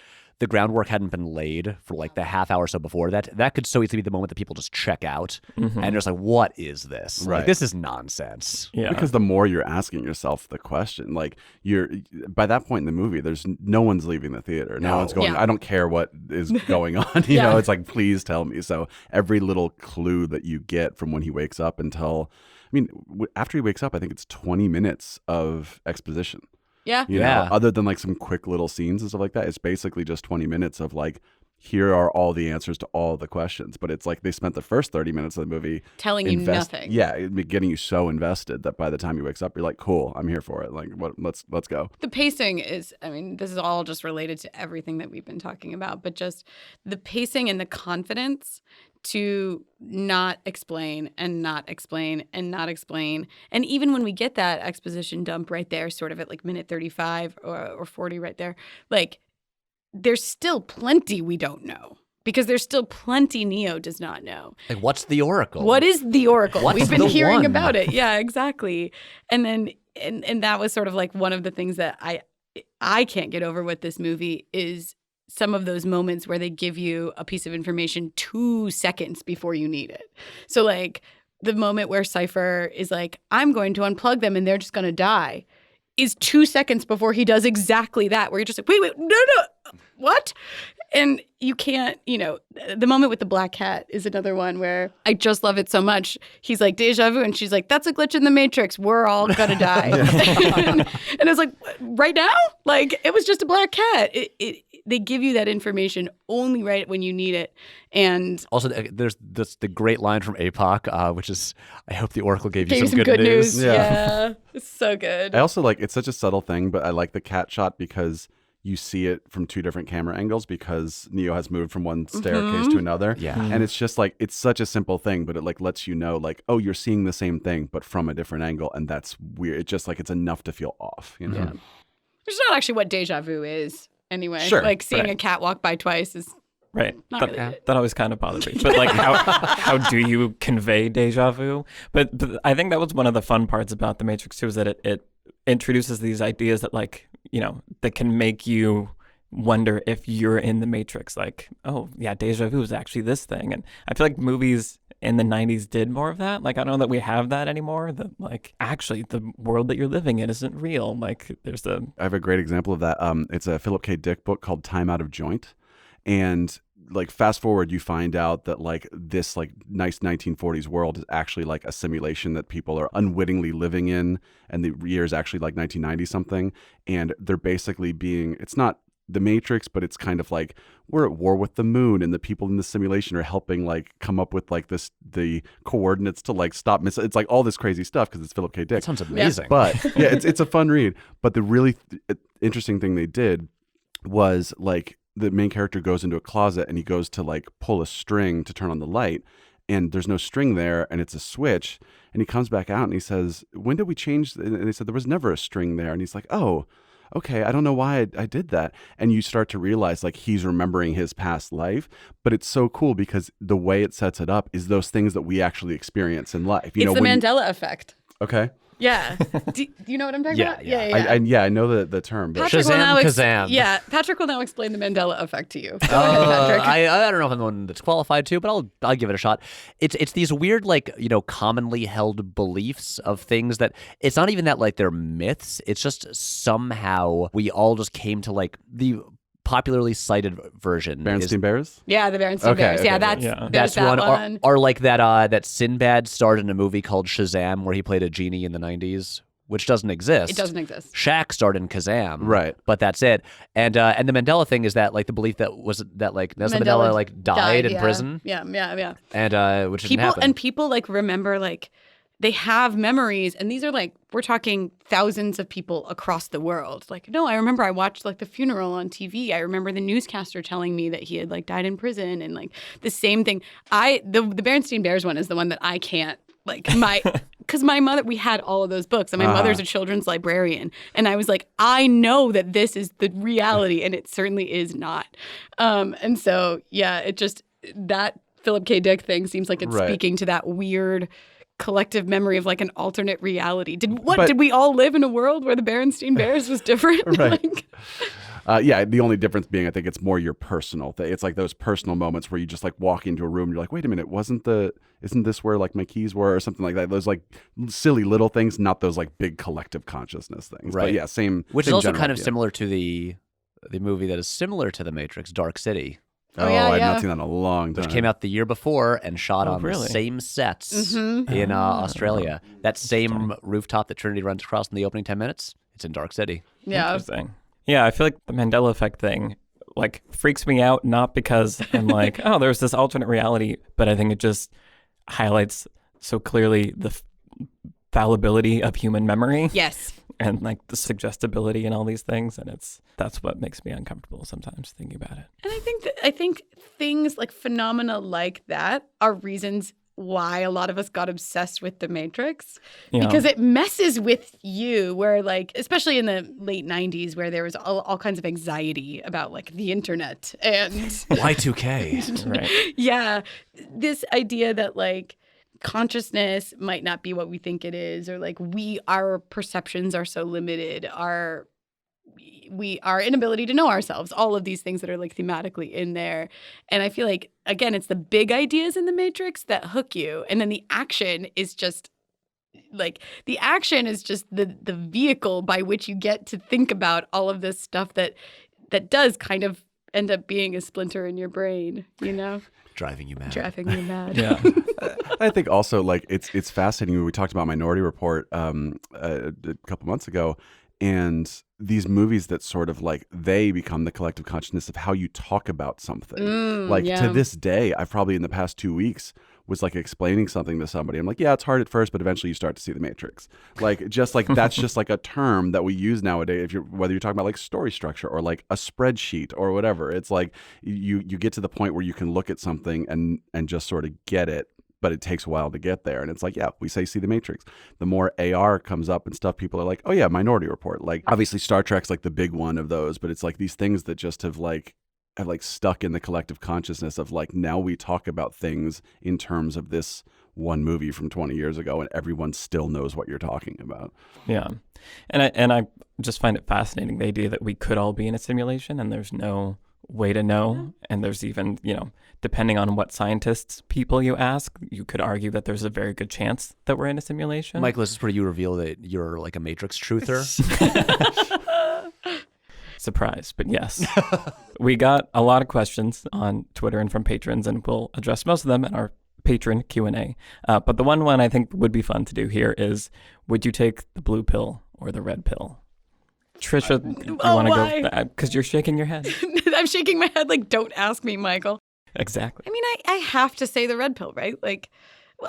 the groundwork hadn't been laid for like the half hour or so before that could so easily be the moment that people just check out and just like, what is this? Right. Like, this is nonsense. Yeah. Because the more you're asking yourself the question, like by that point in the movie, there's no one's leaving the theater. No one's going, I don't care what is going on. You know, it's like, please tell me. So every little clue that you get from when he wakes up until, after he wakes up, I think it's 20 minutes of exposition. Yeah. You know, other than like some quick little scenes and stuff like that, it's basically just 20 minutes of like, here are all the answers to all the questions. But it's like they spent the first 30 minutes of the movie telling you nothing. Yeah, getting you so invested that by the time he wakes up, you're like, cool, I'm here for it. Like, let's go. The pacing is, this is all just related to everything that we've been talking about, but just the pacing and the confidence to not explain and not explain and not explain. And even when we get that exposition dump right there, sort of at like minute 35 or 40 right there, like there's still plenty we don't know, because there's still plenty Neo does not know. Like, what's the Oracle? What is the Oracle? We've been hearing one? about it. Yeah, exactly. And then and that was sort of like one of the things that I can't get over with this movie is some of those moments where they give you a piece of information 2 seconds before you need it. So like the moment where Cypher is like, I'm going to unplug them and they're just going to die. is 2 seconds before he does exactly that, where you're just like, wait, no, what? And you can't, the moment with the black cat is another one where I just love it so much. He's like, deja vu. And she's like, that's a glitch in the Matrix. We're all going to die. And I was like, right now? Like, it was just a black cat. They give you that information only right when you need it. And also, there's the great line from APOC, which is, I hope the Oracle gave you some good good news. Yeah. It's so good. I also it's such a subtle thing, but I like the cat shot because you see it from 2 different camera angles because Neo has moved from one staircase to another. Yeah. And it's just it's such a simple thing, but it lets you know oh, you're seeing the same thing, but from a different angle. And that's weird. It's just it's enough to feel off, Yeah. Which is not actually what deja vu is anyway. Sure. Seeing a cat walk by twice is right. not really it. That always kind of bothers me. But how do you convey deja vu? But I think that was one of the fun parts about The Matrix too, is that it introduces these ideas that that can make you wonder if you're in the Matrix. Oh yeah, deja vu is actually this thing. And I feel like movies in the 90s did more of that. I don't know that we have that anymore. That actually the world that you're living in isn't real. I have a great example of that. It's a Philip K. Dick book called Time Out of Joint. And fast forward, you find out that this nice 1940s world is actually a simulation that people are unwittingly living in, and the year is actually 1990 something, and they're basically it's not the Matrix, but it's kind of we're at war with the moon, and the people in the simulation are helping come up with the coordinates to stop missiles. It's all this crazy stuff because it's Philip K. Dick. That sounds amazing. Yeah. But yeah, it's a fun read. But the really interesting thing they did was the main character goes into a closet and he goes to pull a string to turn on the light, and there's no string there, and it's a switch, and he comes back out and he says, when did we change? And they said there was never a string there. And he's like, oh, okay, I don't know why I did that. And you start to realize he's remembering his past life, but it's so cool because the way it sets it up is those things that we actually experience in life. It's the Mandela effect. Okay. Yeah. Do you know what I'm talking about? Yeah. I know the term. But Kazam. Yeah. Patrick will now explain the Mandela effect to you. I don't know if I'm the one that's qualified to, but I'll give it a shot. It's these weird commonly held beliefs of things that it's not even that they're myths. It's just somehow we all just came to the popularly cited version. Berenstain Bears? Yeah, the Berenstain Bears. Yeah, that's that one. Or that Sinbad starred in a movie called Shazam where he played a genie in the 90s, which doesn't exist. It doesn't exist. Shaq starred in Kazam. Right. But that's it. And the Mandela thing is that the belief that Nelson Mandela died in prison. Yeah. And which didn't happen. And people remember they have memories, and these are we're talking thousands of people across the world. No, I remember I watched the funeral on TV. I remember the newscaster telling me that he had died in prison, and the same thing. The Berenstain Bears one is the one that I can't because my mother, we had all of those books, and my mother's a children's librarian, and I was I know that this is the reality, and it certainly is not. And so yeah, it just that Philip K. Dick thing seems like it's speaking to that weird collective memory of an alternate reality. Did we all live in a world where the Berenstain Bears was different? Right. Yeah, the only difference being I think it's more your personal thing. It's those personal moments where you just walk into a room and you're wait a minute, isn't this where my keys were or something like that? Those silly little things, not those big collective consciousness things. Right. But yeah, same. Which same is also general kind of idea. similar to the movie that is similar to The Matrix, Dark City. I've not seen that in a long time. Which came out the year before and shot on the same sets in Australia. That same rooftop that Trinity runs across in the opening 10 minutes, it's in Dark City. Yeah. Interesting. Yeah, I feel like the Mandela effect thing freaks me out, not because I'm oh, there's this alternate reality, but I think it just highlights so clearly the fallibility of human memory. Yes. And the suggestibility and all these things, and that's what makes me uncomfortable sometimes thinking about it. And I think things phenomena like that are reasons why a lot of us got obsessed with The Matrix, because it messes with you. Where especially in the late 90s, where there was all kinds of anxiety about the internet and Y2K. Right. Yeah, this idea that consciousness might not be what we think it is, or our perceptions are so limited, our inability to know ourselves, all of these things that are thematically in there. And I feel again, it's the big ideas in The Matrix that hook you, and then the action is just like the action is just the vehicle by which you get to think about all of this stuff that does kind of end up being a splinter in your brain, you know? Driving you mad. Driving you mad. Yeah. I think also like it's fascinating. We talked about Minority Report a couple months ago, and these movies that sort of like they become the collective consciousness of how you talk about something. To this day, I've probably in the past 2 weeks was like explaining something to somebody. I'm like, yeah, it's hard at first, but eventually you start to see the Matrix. Like just like that's just like a term that we use nowadays. If you're whether you're talking about like story structure or like a spreadsheet or whatever, it's like you get to the point where you can look at something and just sort of get it. But it takes a while to get there. And it's like, yeah, we say see the Matrix. The more AR comes up and stuff, people are like, oh yeah, Minority Report. Like obviously Star Trek's like the big one of those, but it's like these things that just have stuck in the collective consciousness of like now we talk about things in terms of this one movie from 20 years ago and everyone still knows what you're talking about. Yeah. And I just find it fascinating, the idea that we could all be in a simulation and there's no way to know. And there's even, depending on what people you ask, you could argue that there's a very good chance that we're in a simulation. Michael, this is where you reveal that you're like a Matrix truther. Surprise, but yes. We got a lot of questions on Twitter and from patrons, and we'll address most of them in our patron Q&A. But the one I think would be fun to do here is, would you take the blue pill or the red pill? Trisha, you want to go? Because you're shaking your head. I'm shaking my head like, don't ask me, Michael. Exactly. I mean, I have to say the red pill, right? Like,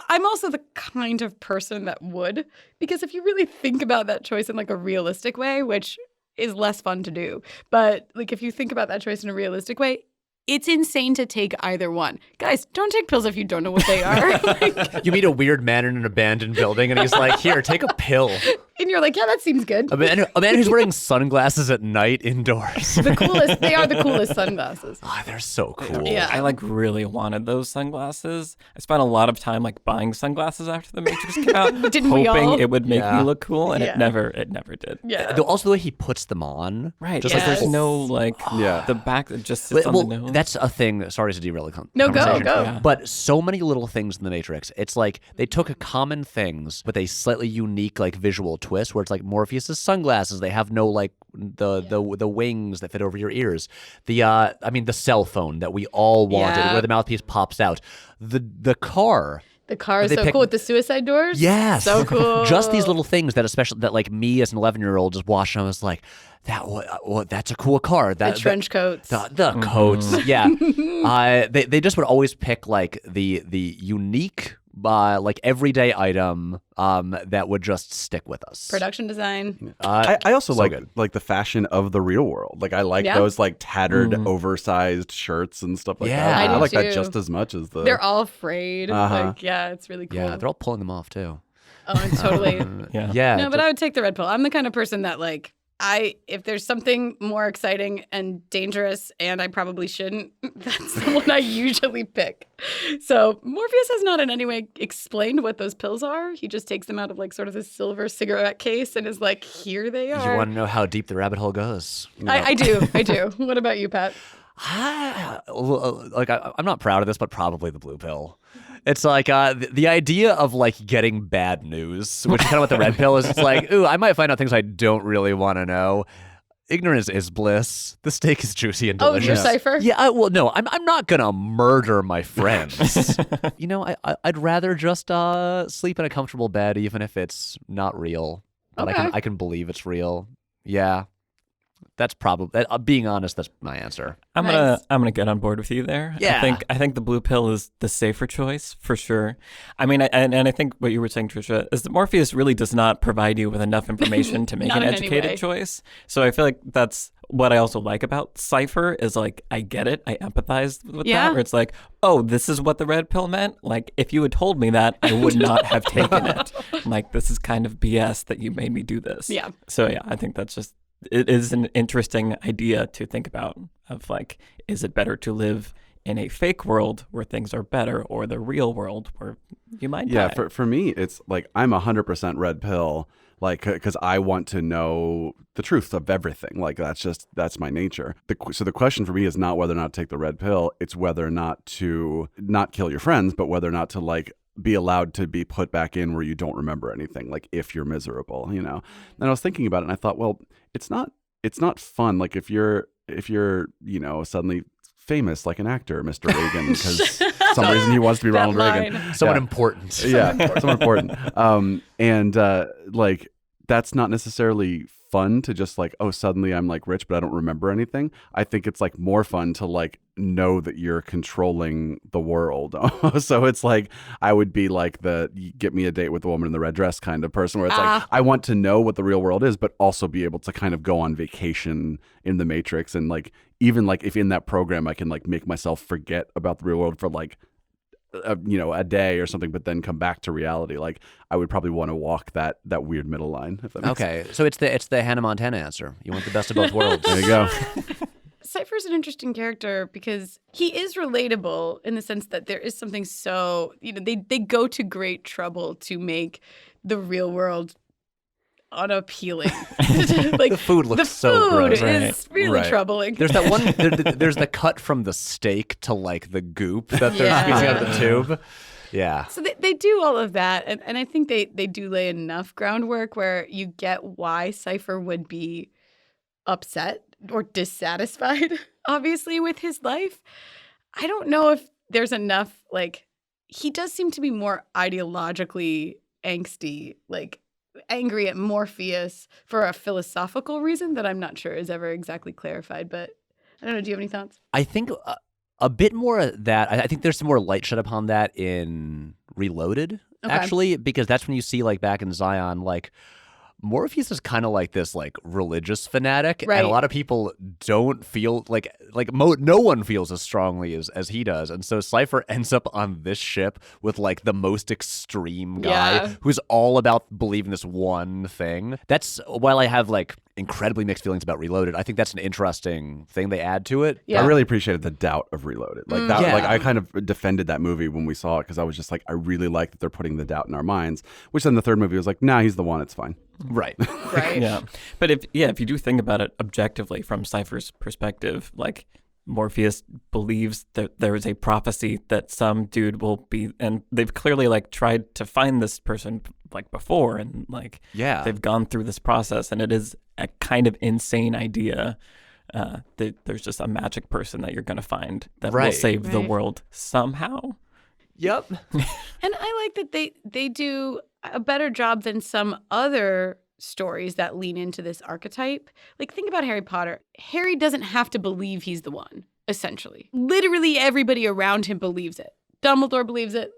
I'm also the kind of person that would, because if you really think about that choice in like a realistic way, which is less fun to do, but like if you think about that choice in a realistic way, it's insane to take either one. Guys, don't take pills if you don't know what they are. You meet a weird man in an abandoned building and he's like, here, take a pill. And you're like, yeah, that seems good. A man who's wearing sunglasses at night indoors. They are the coolest sunglasses. Oh, they're so cool. Yeah. I like really wanted those sunglasses. I spent a lot of time like buying sunglasses after the Matrix came out, Didn't we all? hoping it would make me look cool, and Yeah. it never did. Yeah. Also the way he puts them on. Right. Just Just Yes. there's no like the back that just sits on the nose. That's a thing. Sorry to derail the No, go, conversation. go. Yeah. But so many little things in the Matrix. It's like they took a common things with a slightly unique like visual twist, where it's like Morpheus's sunglasses. They have no like the wings that fit over your ears. The cell phone that we all wanted, Yeah. where the mouthpiece pops out. The car. The car is They so pick- cool with the suicide doors. Yes. So cool. Just these little things that like me as an 11-year-old just watched and I was like, that's a cool car. The trench coats. The coats. Yeah. They just would always pick like the unique like everyday item that would just stick with us. Production design. I also so like good. like the fashion of the real world. Like I like Yeah. those like tattered, oversized shirts and stuff like Yeah. that. I do I like that too. just as much as the. They're all frayed. Uh-huh. Like, yeah, it's really cool. Yeah, they're all pulling them off too. Oh, and totally. Yeah. Yeah. No, but I would take the red pill. I'm the kind of person that like if there's something more exciting and dangerous and I probably shouldn't, that's the one I usually pick. So Morpheus has not in any way explained what those pills are. He just takes them out of like sort of this silver cigarette case and is like, here they are. You want to know how deep the rabbit hole goes? I do. What about you, Pat? I'm not proud of this, but probably the blue pill. It's like the idea of like getting bad news, which is kind of what the red pill is. It's like, ooh, I might find out things I don't really want to know. Ignorance is bliss. The steak is juicy and delicious. Oh, you're Cypher? Yeah, well, no, I'm not gonna murder my friends. I'd rather just sleep in a comfortable bed, even if it's not real. But Okay. I can believe it's real. Yeah. That's probably being honest. That's my answer. I'm gonna get on board with you there. Yeah. I think the blue pill is the safer choice for sure. I mean, and I think what you were saying, Trisha, is that Morpheus really does not provide you with enough information to make Not an in any way. educated choice. So I feel like that's what I also like about Cypher is like I get it, I empathize with Yeah. that. Where it's like, oh, this is what the red pill meant. Like if you had told me that, I would not have taken it. Like this is kind of BS that you made me do this. Yeah. So yeah, I think that's just. It is an interesting idea to think about of like, is it better to live in a fake world where things are better or the real world where you might die? for me, it's like I'm 100% red pill, like because I want to know the truth of everything. Like that's my nature. So the question for me is not whether or not to take the red pill. It's whether or not to not kill your friends, but whether or not to like be allowed to be put back in where you don't remember anything, like if you're miserable, And I was thinking about it and I thought, well, it's not fun. Like if you're, suddenly famous like an actor, Mr. Reagan, because some reason he wants to be Ronald Reagan. Someone important. Yeah, someone important. Like that's not necessarily fun to just like, oh, suddenly I'm like rich, but I don't remember anything. I think it's like more fun to like know that you're controlling the world. So it's like I would be like the get me a date with the woman in the red dress kind of person, where it's like I want to know what the real world is, but also be able to kind of go on vacation in the Matrix, and like even like if in that program I can like make myself forget about the real world for like a day or something, but then come back to reality. Like I would probably want to walk that weird middle line. If that makes sense. So it's the Hannah Montana answer. You want the best of both worlds. There you go. Cypher's an interesting character because he is relatable in the sense that there is something so, they go to great trouble to make the real world unappealing. Like the food looks so gross. The food is really troubling. There's that one. There's the cut from the steak to like the goop that they're squeezing out of the tube. Yeah. So they do all of that, and I think they do lay enough groundwork where you get why Cypher would be upset or dissatisfied, obviously, with his life. I don't know if there's enough, like, he does seem to be more ideologically angsty, like angry at Morpheus for a philosophical reason that I'm not sure is ever exactly clarified. But I don't know. Do you have any thoughts? I think a bit more of that. I think there's some more light shed upon that in Reloaded, actually, because that's when you see, like, back in Zion, like, Morpheus is kind of like this like religious fanatic, right. And a lot of people don't feel like no one feels as strongly as he does, and so Cypher ends up on this ship with like the most extreme guy who's all about believing this one thing. That's while I have like incredibly mixed feelings about Reloaded, I think that's an interesting thing they add to it. I really appreciated the doubt of Reloaded. Like that, like I kind of defended that movie when we saw it because I was just like, I really like that they're putting the doubt in our minds. Which then the third movie was like, nah, he's the one. It's fine. Right. Yeah. But if you do think about it objectively from Cypher's perspective, like Morpheus believes that there is a prophecy that some dude will be, and they've clearly like tried to find this person like before, and like they've gone through this process, and it is a kind of insane idea that there's just a magic person that you're going to find that will save the world somehow. Yep. And I like that they do a better job than some other stories that lean into this archetype. Like, think about Harry Potter. Harry doesn't have to believe he's the one, essentially. Literally everybody around him believes it. Dumbledore believes it.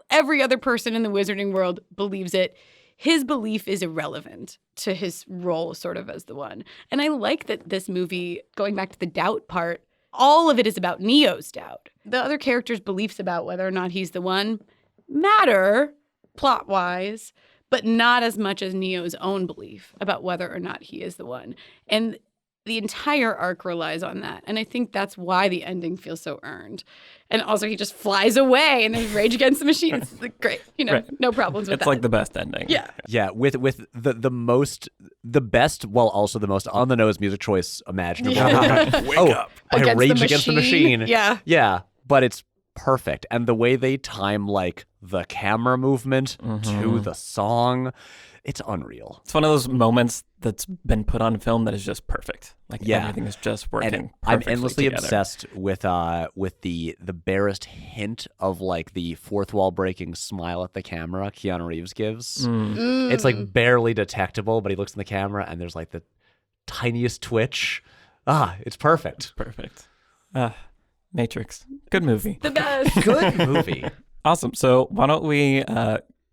Every other person in the wizarding world believes it. His belief is irrelevant to his role sort of as the one. And I like that this movie, going back to the doubt part, all of it is about Neo's doubt. The other characters' beliefs about whether or not he's the one matter plot-wise, but not as much as Neo's own belief about whether or not he is the one. And the entire arc relies on that. And I think that's why the ending feels so earned. And also he just flies away and there's Rage Against the Machine. It's like, great. No problems with that. It's like the best ending. Yeah. Yeah, with the best while also the most on the nose music choice imaginable. Wake up. By Rage Against the Machine. Yeah. Yeah. But it's perfect. And the way they time like the camera movement to the song, it's unreal. It's one of those moments that's been put on film that is just perfect. Like everything is just working and perfectly I'm endlessly together. obsessed with the barest hint of like the fourth wall breaking smile at the camera Keanu Reeves gives. It's like barely detectable, but he looks in the camera and there's like the tiniest twitch. It's perfect. Perfect. Matrix. Good movie. The best. Good movie. Awesome. So why don't we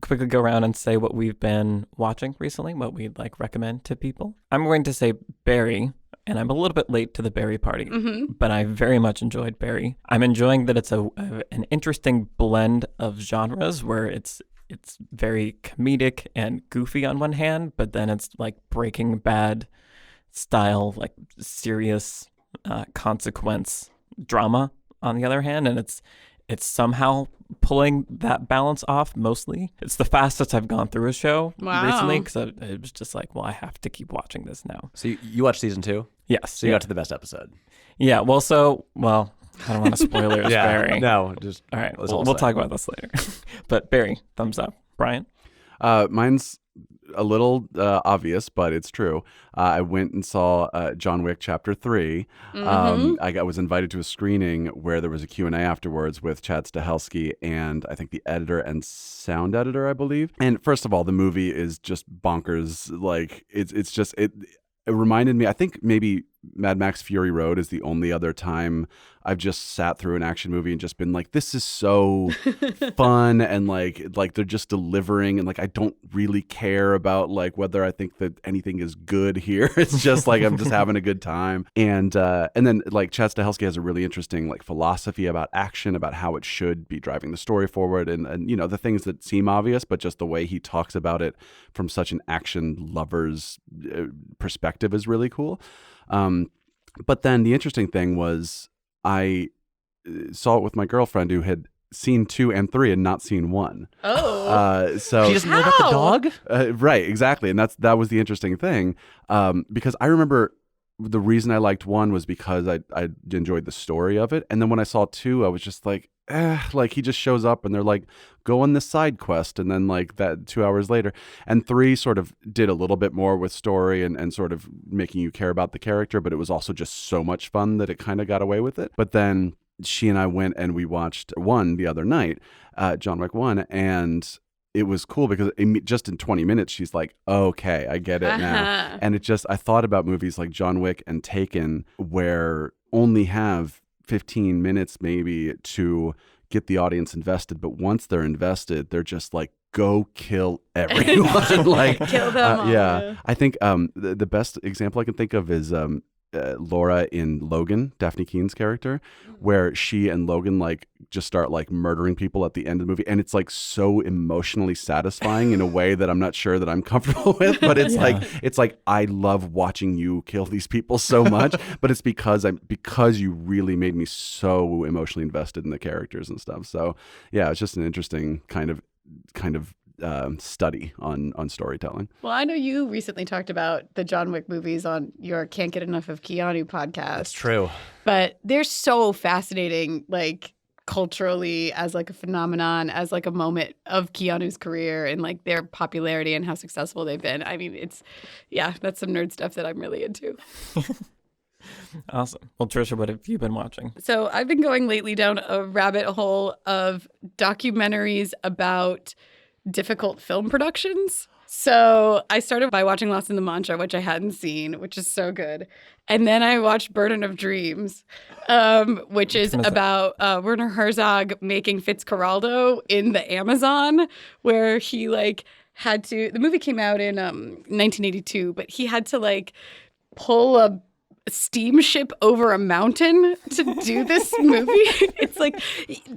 quickly go around and say what we've been watching recently, what we'd like recommend to people. I'm going to say Barry, and I'm a little bit late to the Barry party, but I very much enjoyed Barry. I'm enjoying that it's an interesting blend of genres where it's very comedic and goofy on one hand, but then it's like Breaking Bad style, like serious consequence drama on the other hand, and it's somehow pulling that balance off mostly. It's the fastest I've gone through a show recently because it was just like, well, I have to keep watching this now. So you watched season 2? Yes. So you got to the best episode. Yeah. Well, I don't want to spoilers, Barry. No, just All right, that's all we'll I'll say. talk about this later. But Barry, thumbs up. Brian? Mine's a little obvious, but it's true. I went and saw John Wick Chapter 3. I was invited to a screening where there was a Q&A afterwards with Chad Stahelski and I think the editor and sound editor, I believe. And first of all, the movie is just bonkers. Like, it's just... It reminded me, I think maybe Mad Max Fury Road is the only other time I've just sat through an action movie and just been like, this is so fun, and like they're just delivering, and like I don't really care about like whether I think that anything is good here. It's just like I'm just having a good time. And then like Chad Stahelski has a really interesting like philosophy about action, about how it should be driving the story forward, and you know, the things that seem obvious, but just the way he talks about it from such an action lover's perspective is really cool. But then the interesting thing was I saw it with my girlfriend who had seen 2 and 3 and not seen 1. Oh. So She doesn't know about the dog? right, exactly. And that was the interesting thing. Because I remember the reason I liked 1 was because I enjoyed the story of it. And then when I saw 2, I was just like, like he just shows up and they're like, go on this side quest. And then like that 2 hours later. And 3 sort of did a little bit more with story and sort of making you care about the character. But it was also just so much fun that it kind of got away with it. But then she and I went and we watched 1 the other night, John Wick 1. And it was cool because just in 20 minutes, she's like, okay, I get it now. And I thought about movies like John Wick and Taken where only have 15 minutes maybe to get the audience invested. But once they're invested, they're just like, go kill everyone. Like, Kill them all. Yeah. I think the best example I can think of is Laura in Logan, Daphne Keene's character, where she and Logan like just start like murdering people at the end of the movie, and it's like so emotionally satisfying in a way that I'm not sure that I'm comfortable with. But it's like I love watching you kill these people so much, but it's because you really made me so emotionally invested in the characters and stuff. So yeah, it's just an interesting kind of study on storytelling. Well, I know you recently talked about the John Wick movies on your Can't Get Enough of Keanu podcast. That's true. But they're so fascinating, like culturally as like a phenomenon, as like a moment of Keanu's career and like their popularity and how successful they've been. I mean, that's some nerd stuff that I'm really into. Awesome. Well, Trisha, what have you been watching? So I've been going lately down a rabbit hole of documentaries about difficult film productions. So I started by watching Lost in the Mantra, which I hadn't seen, which is so good. And then I watched Burden of Dreams, which is about Werner Herzog making Fitzcarraldo in the Amazon, where he like had to, the movie came out in 1982, but he had to like pull a steamship over a mountain to do this movie. It's like,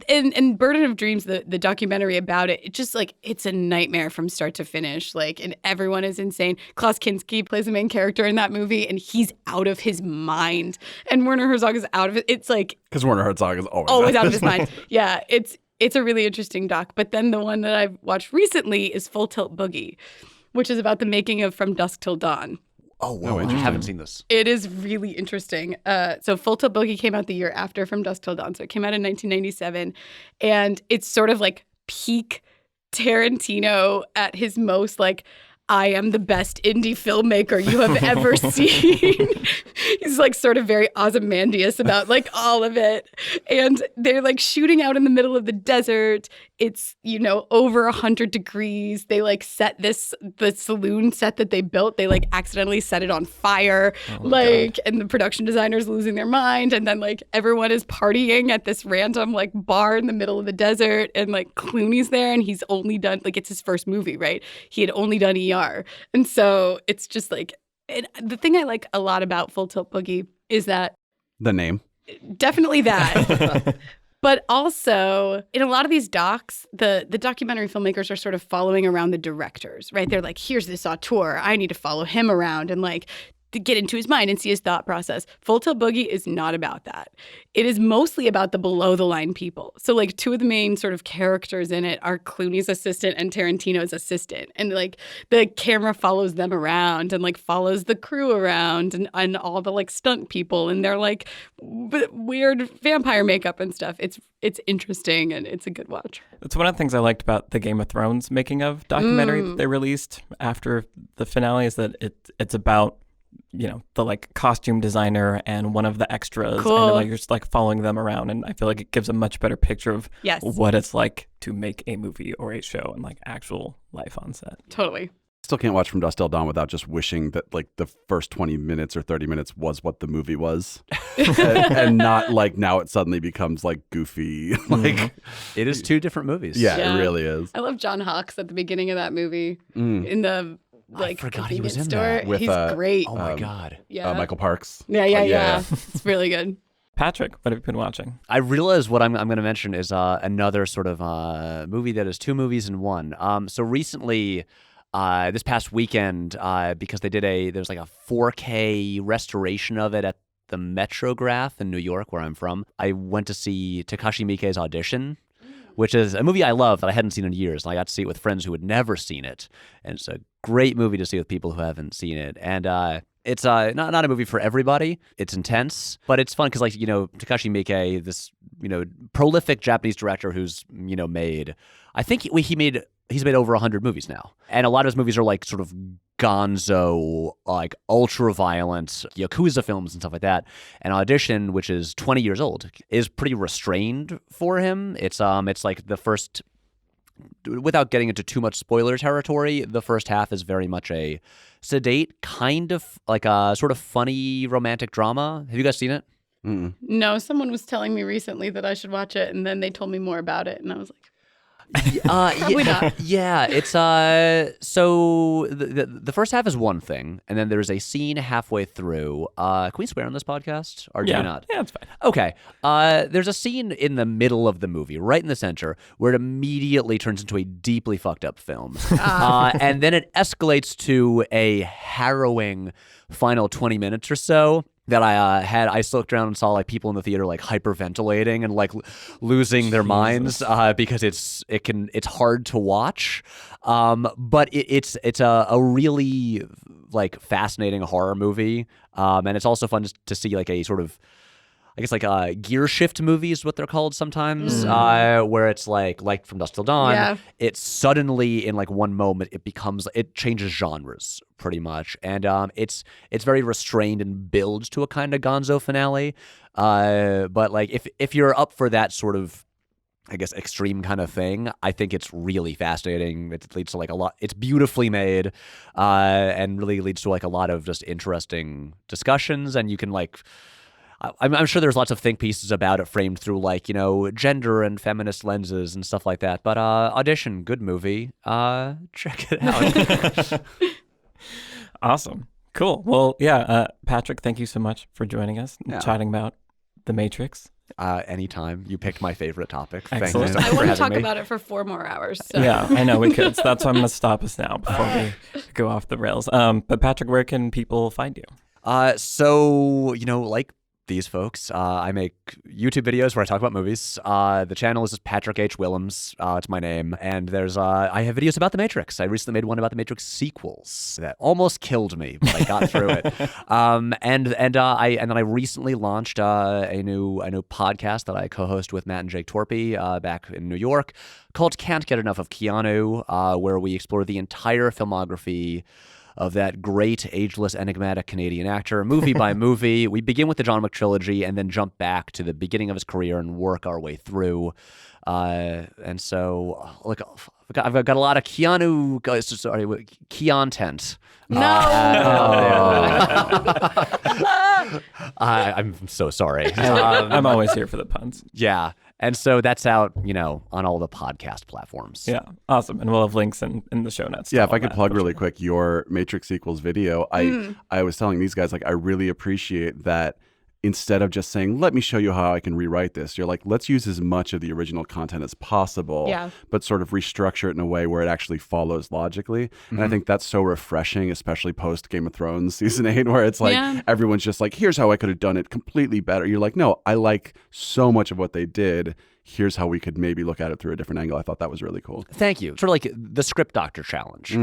and Burden of Dreams, the documentary about it, it's just like, it's a nightmare from start to finish. Like, and everyone is insane. Klaus Kinski plays the main character in that movie, and he's out of his mind. And Werner Herzog is out of it. It's like, because Werner Herzog is always out of his mind. Yeah, it's a really interesting doc. But then the one that I've watched recently is Full Tilt Boogie, which is about the making of From Dusk Till Dawn. Oh, wow. I haven't seen this. It is really interesting. So Full Tilt Boogie came out the year after From Dusk Till Dawn. So it came out in 1997. And it's sort of like peak Tarantino at his most like, I am the best indie filmmaker you have ever seen. He's like sort of very Ozymandias about like all of it. And they're like shooting out in the middle of the desert. It's, you know, over 100 degrees. They like set the saloon set that they built. They like accidentally set it on fire. God. And the production designer's losing their mind. And then like everyone is partying at this random like bar in the middle of the desert. And like Clooney's there and he's only done, like it's his first movie, right? He had only done ER. And so it's just like, the thing I like a lot about Full Tilt Boogie is that the name. Definitely that. But also, in a lot of these docs, the documentary filmmakers are sort of following around the directors, right? They're like, here's this auteur. I need to follow him around. And like, to get into his mind and see his thought process. Full Tilt Boogie is not about that. It is mostly about the below the line people. So like two of the main sort of characters in it are Clooney's assistant and Tarantino's assistant. And like the camera follows them around and like follows the crew around and all the like stunt people and they're like weird vampire makeup and stuff. It's interesting and it's a good watch. That's one of the things I liked about the Game of Thrones making of documentary that they released after the finale is that it's about, you know, the like costume designer and one of the extras. Cool. And like, you're just like following them around. And I feel like it gives a much better picture of what it's like to make a movie or a show and like actual life on set. Totally. Still can't watch From Dusk Till Dawn without just wishing that like the first 20 minutes or 30 minutes was what the movie was and not like now it suddenly becomes like goofy. Like It is two different movies. Yeah, it really is. I love John Hawkes at the beginning of that movie in the like I forgot he was in store. that. With, He's great. Oh my God. Yeah. Michael Parks. Yeah. It's really good. Patrick, what have you been watching? I realize what I'm going to mention is another sort of movie that is two movies in one. So recently, this past weekend, because there's like a 4K restoration of it at the Metrograph in New York, where I'm from. I went to see Takashi Miike's Audition, which is a movie I love that I hadn't seen in years. And I got to see it with friends who had never seen it. And it's a great movie to see with people who haven't seen it. And it's not a movie for everybody. It's intense, but it's fun because, like, you know, Takashi Miike, this, you know, prolific Japanese director who's, you know, I think he's made over 100 movies now. And a lot of his movies are like sort of gonzo, like ultra-violent Yakuza films and stuff like that. And Audition, which is 20 years old, is pretty restrained for him. It's like the first, without getting into too much spoiler territory, the first half is very much a sedate, kind of like a sort of funny romantic drama. Have you guys seen it? Mm-mm. No, someone was telling me recently that I should watch it, and then they told me more about it, and I was like, probably not. Yeah, it's so the first half is one thing, and then there's a scene halfway through. Can we swear on this podcast, or do we not? Yeah, it's fine. Okay. There's a scene in the middle of the movie, right in the center, where it immediately turns into a deeply fucked up film, and then it escalates to a harrowing final 20 minutes or so. That I looked around and saw like people in the theater like hyperventilating and like losing their minds because it's hard to watch, but it's a really like fascinating horror movie, and it's also fun to see like a sort of, I guess, like gear shift movie is what they're called sometimes, where it's like From Dusk Till Dawn, it suddenly in like one moment it changes genres pretty much, and it's very restrained and builds to a kind of gonzo finale, but like if you're up for that sort of, I guess, extreme kind of thing, I think it's really fascinating. It leads to like a lot. It's beautifully made, and really leads to like a lot of just interesting discussions, and you can like. I'm sure there's lots of think pieces about it framed through like, you know, gender and feminist lenses and stuff like that. But Audition, good movie. Check it out. Awesome. Cool. Well, yeah, Patrick, thank you so much for joining us and chatting about The Matrix. Anytime. You picked my favorite topic. Excellent. Thank you so much I for want to having talk me. about it for 4 more hours. So. Yeah, I know we could. So that's why I'm going to stop us now before we go off the rails. But Patrick, where can people find you? So, you know, like these folks, I make YouTube videos where I talk about movies. The channel is just Patrick H. Willems. It's my name. And there's I have videos about The Matrix. I recently made one about The Matrix sequels that almost killed me, but I got through it. And then I recently launched a new podcast that I co-host with Matt and Jake Torpy back in New York called Can't Get Enough of Keanu, where we explore the entire filmography of that great, ageless, enigmatic Canadian actor, movie by movie. We begin with the John Wick trilogy and then jump back to the beginning of his career and work our way through. And so, look, I've got a lot of Keon-tent. I'm so sorry. I'm always here for the puns. Yeah. And so that's out, you know, on all the podcast platforms. Yeah, awesome. And we'll have links in the show notes. to Yeah, if all I could that, plug for really sure. quick your Matrix sequels video, I was telling these guys, like, I really appreciate that instead of just saying, let me show you how I can rewrite this, you're like, let's use as much of the original content as possible, but sort of restructure it in a way where it actually follows logically. And I think that's so refreshing, especially post Game of Thrones season 8, where it's like everyone's just like, here's how I could have done it completely better. You're like, no, I like so much of what they did. Here's how we could maybe look at it through a different angle. I thought that was really cool. Thank you. Sort of like the script doctor challenge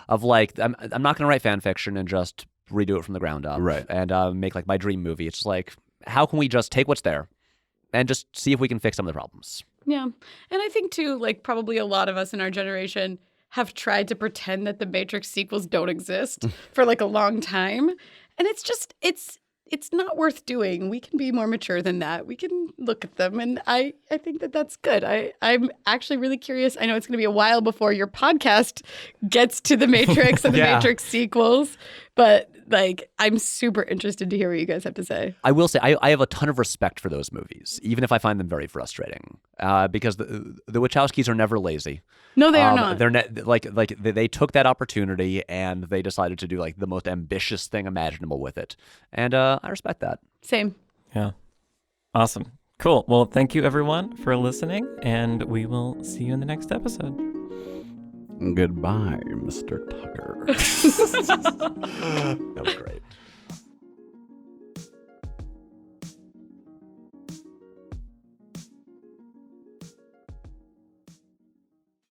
of like, I'm not going to write fan fiction and just redo it from the ground up and make like my dream movie. It's like, how can we just take what's there and just see if we can fix some of the problems? Yeah. And I think too, like probably a lot of us in our generation have tried to pretend that the Matrix sequels don't exist for like a long time. And it's just, it's not worth doing. We can be more mature than that. We can look at them. And I think that that's good. I'm actually really curious. I know it's going to be a while before your podcast gets to the Matrix and the Matrix sequels. But like, I'm super interested to hear what you guys have to say. I will say, I have a ton of respect for those movies, even if I find them very frustrating, because the Wachowskis are never lazy. No, they are not. They're they took that opportunity and they decided to do like the most ambitious thing imaginable with it, and I respect that. Same. Yeah. Awesome. Cool. Well, thank you everyone for listening, and we will see you in the next episode. Goodbye, Mr. Tucker. That was great.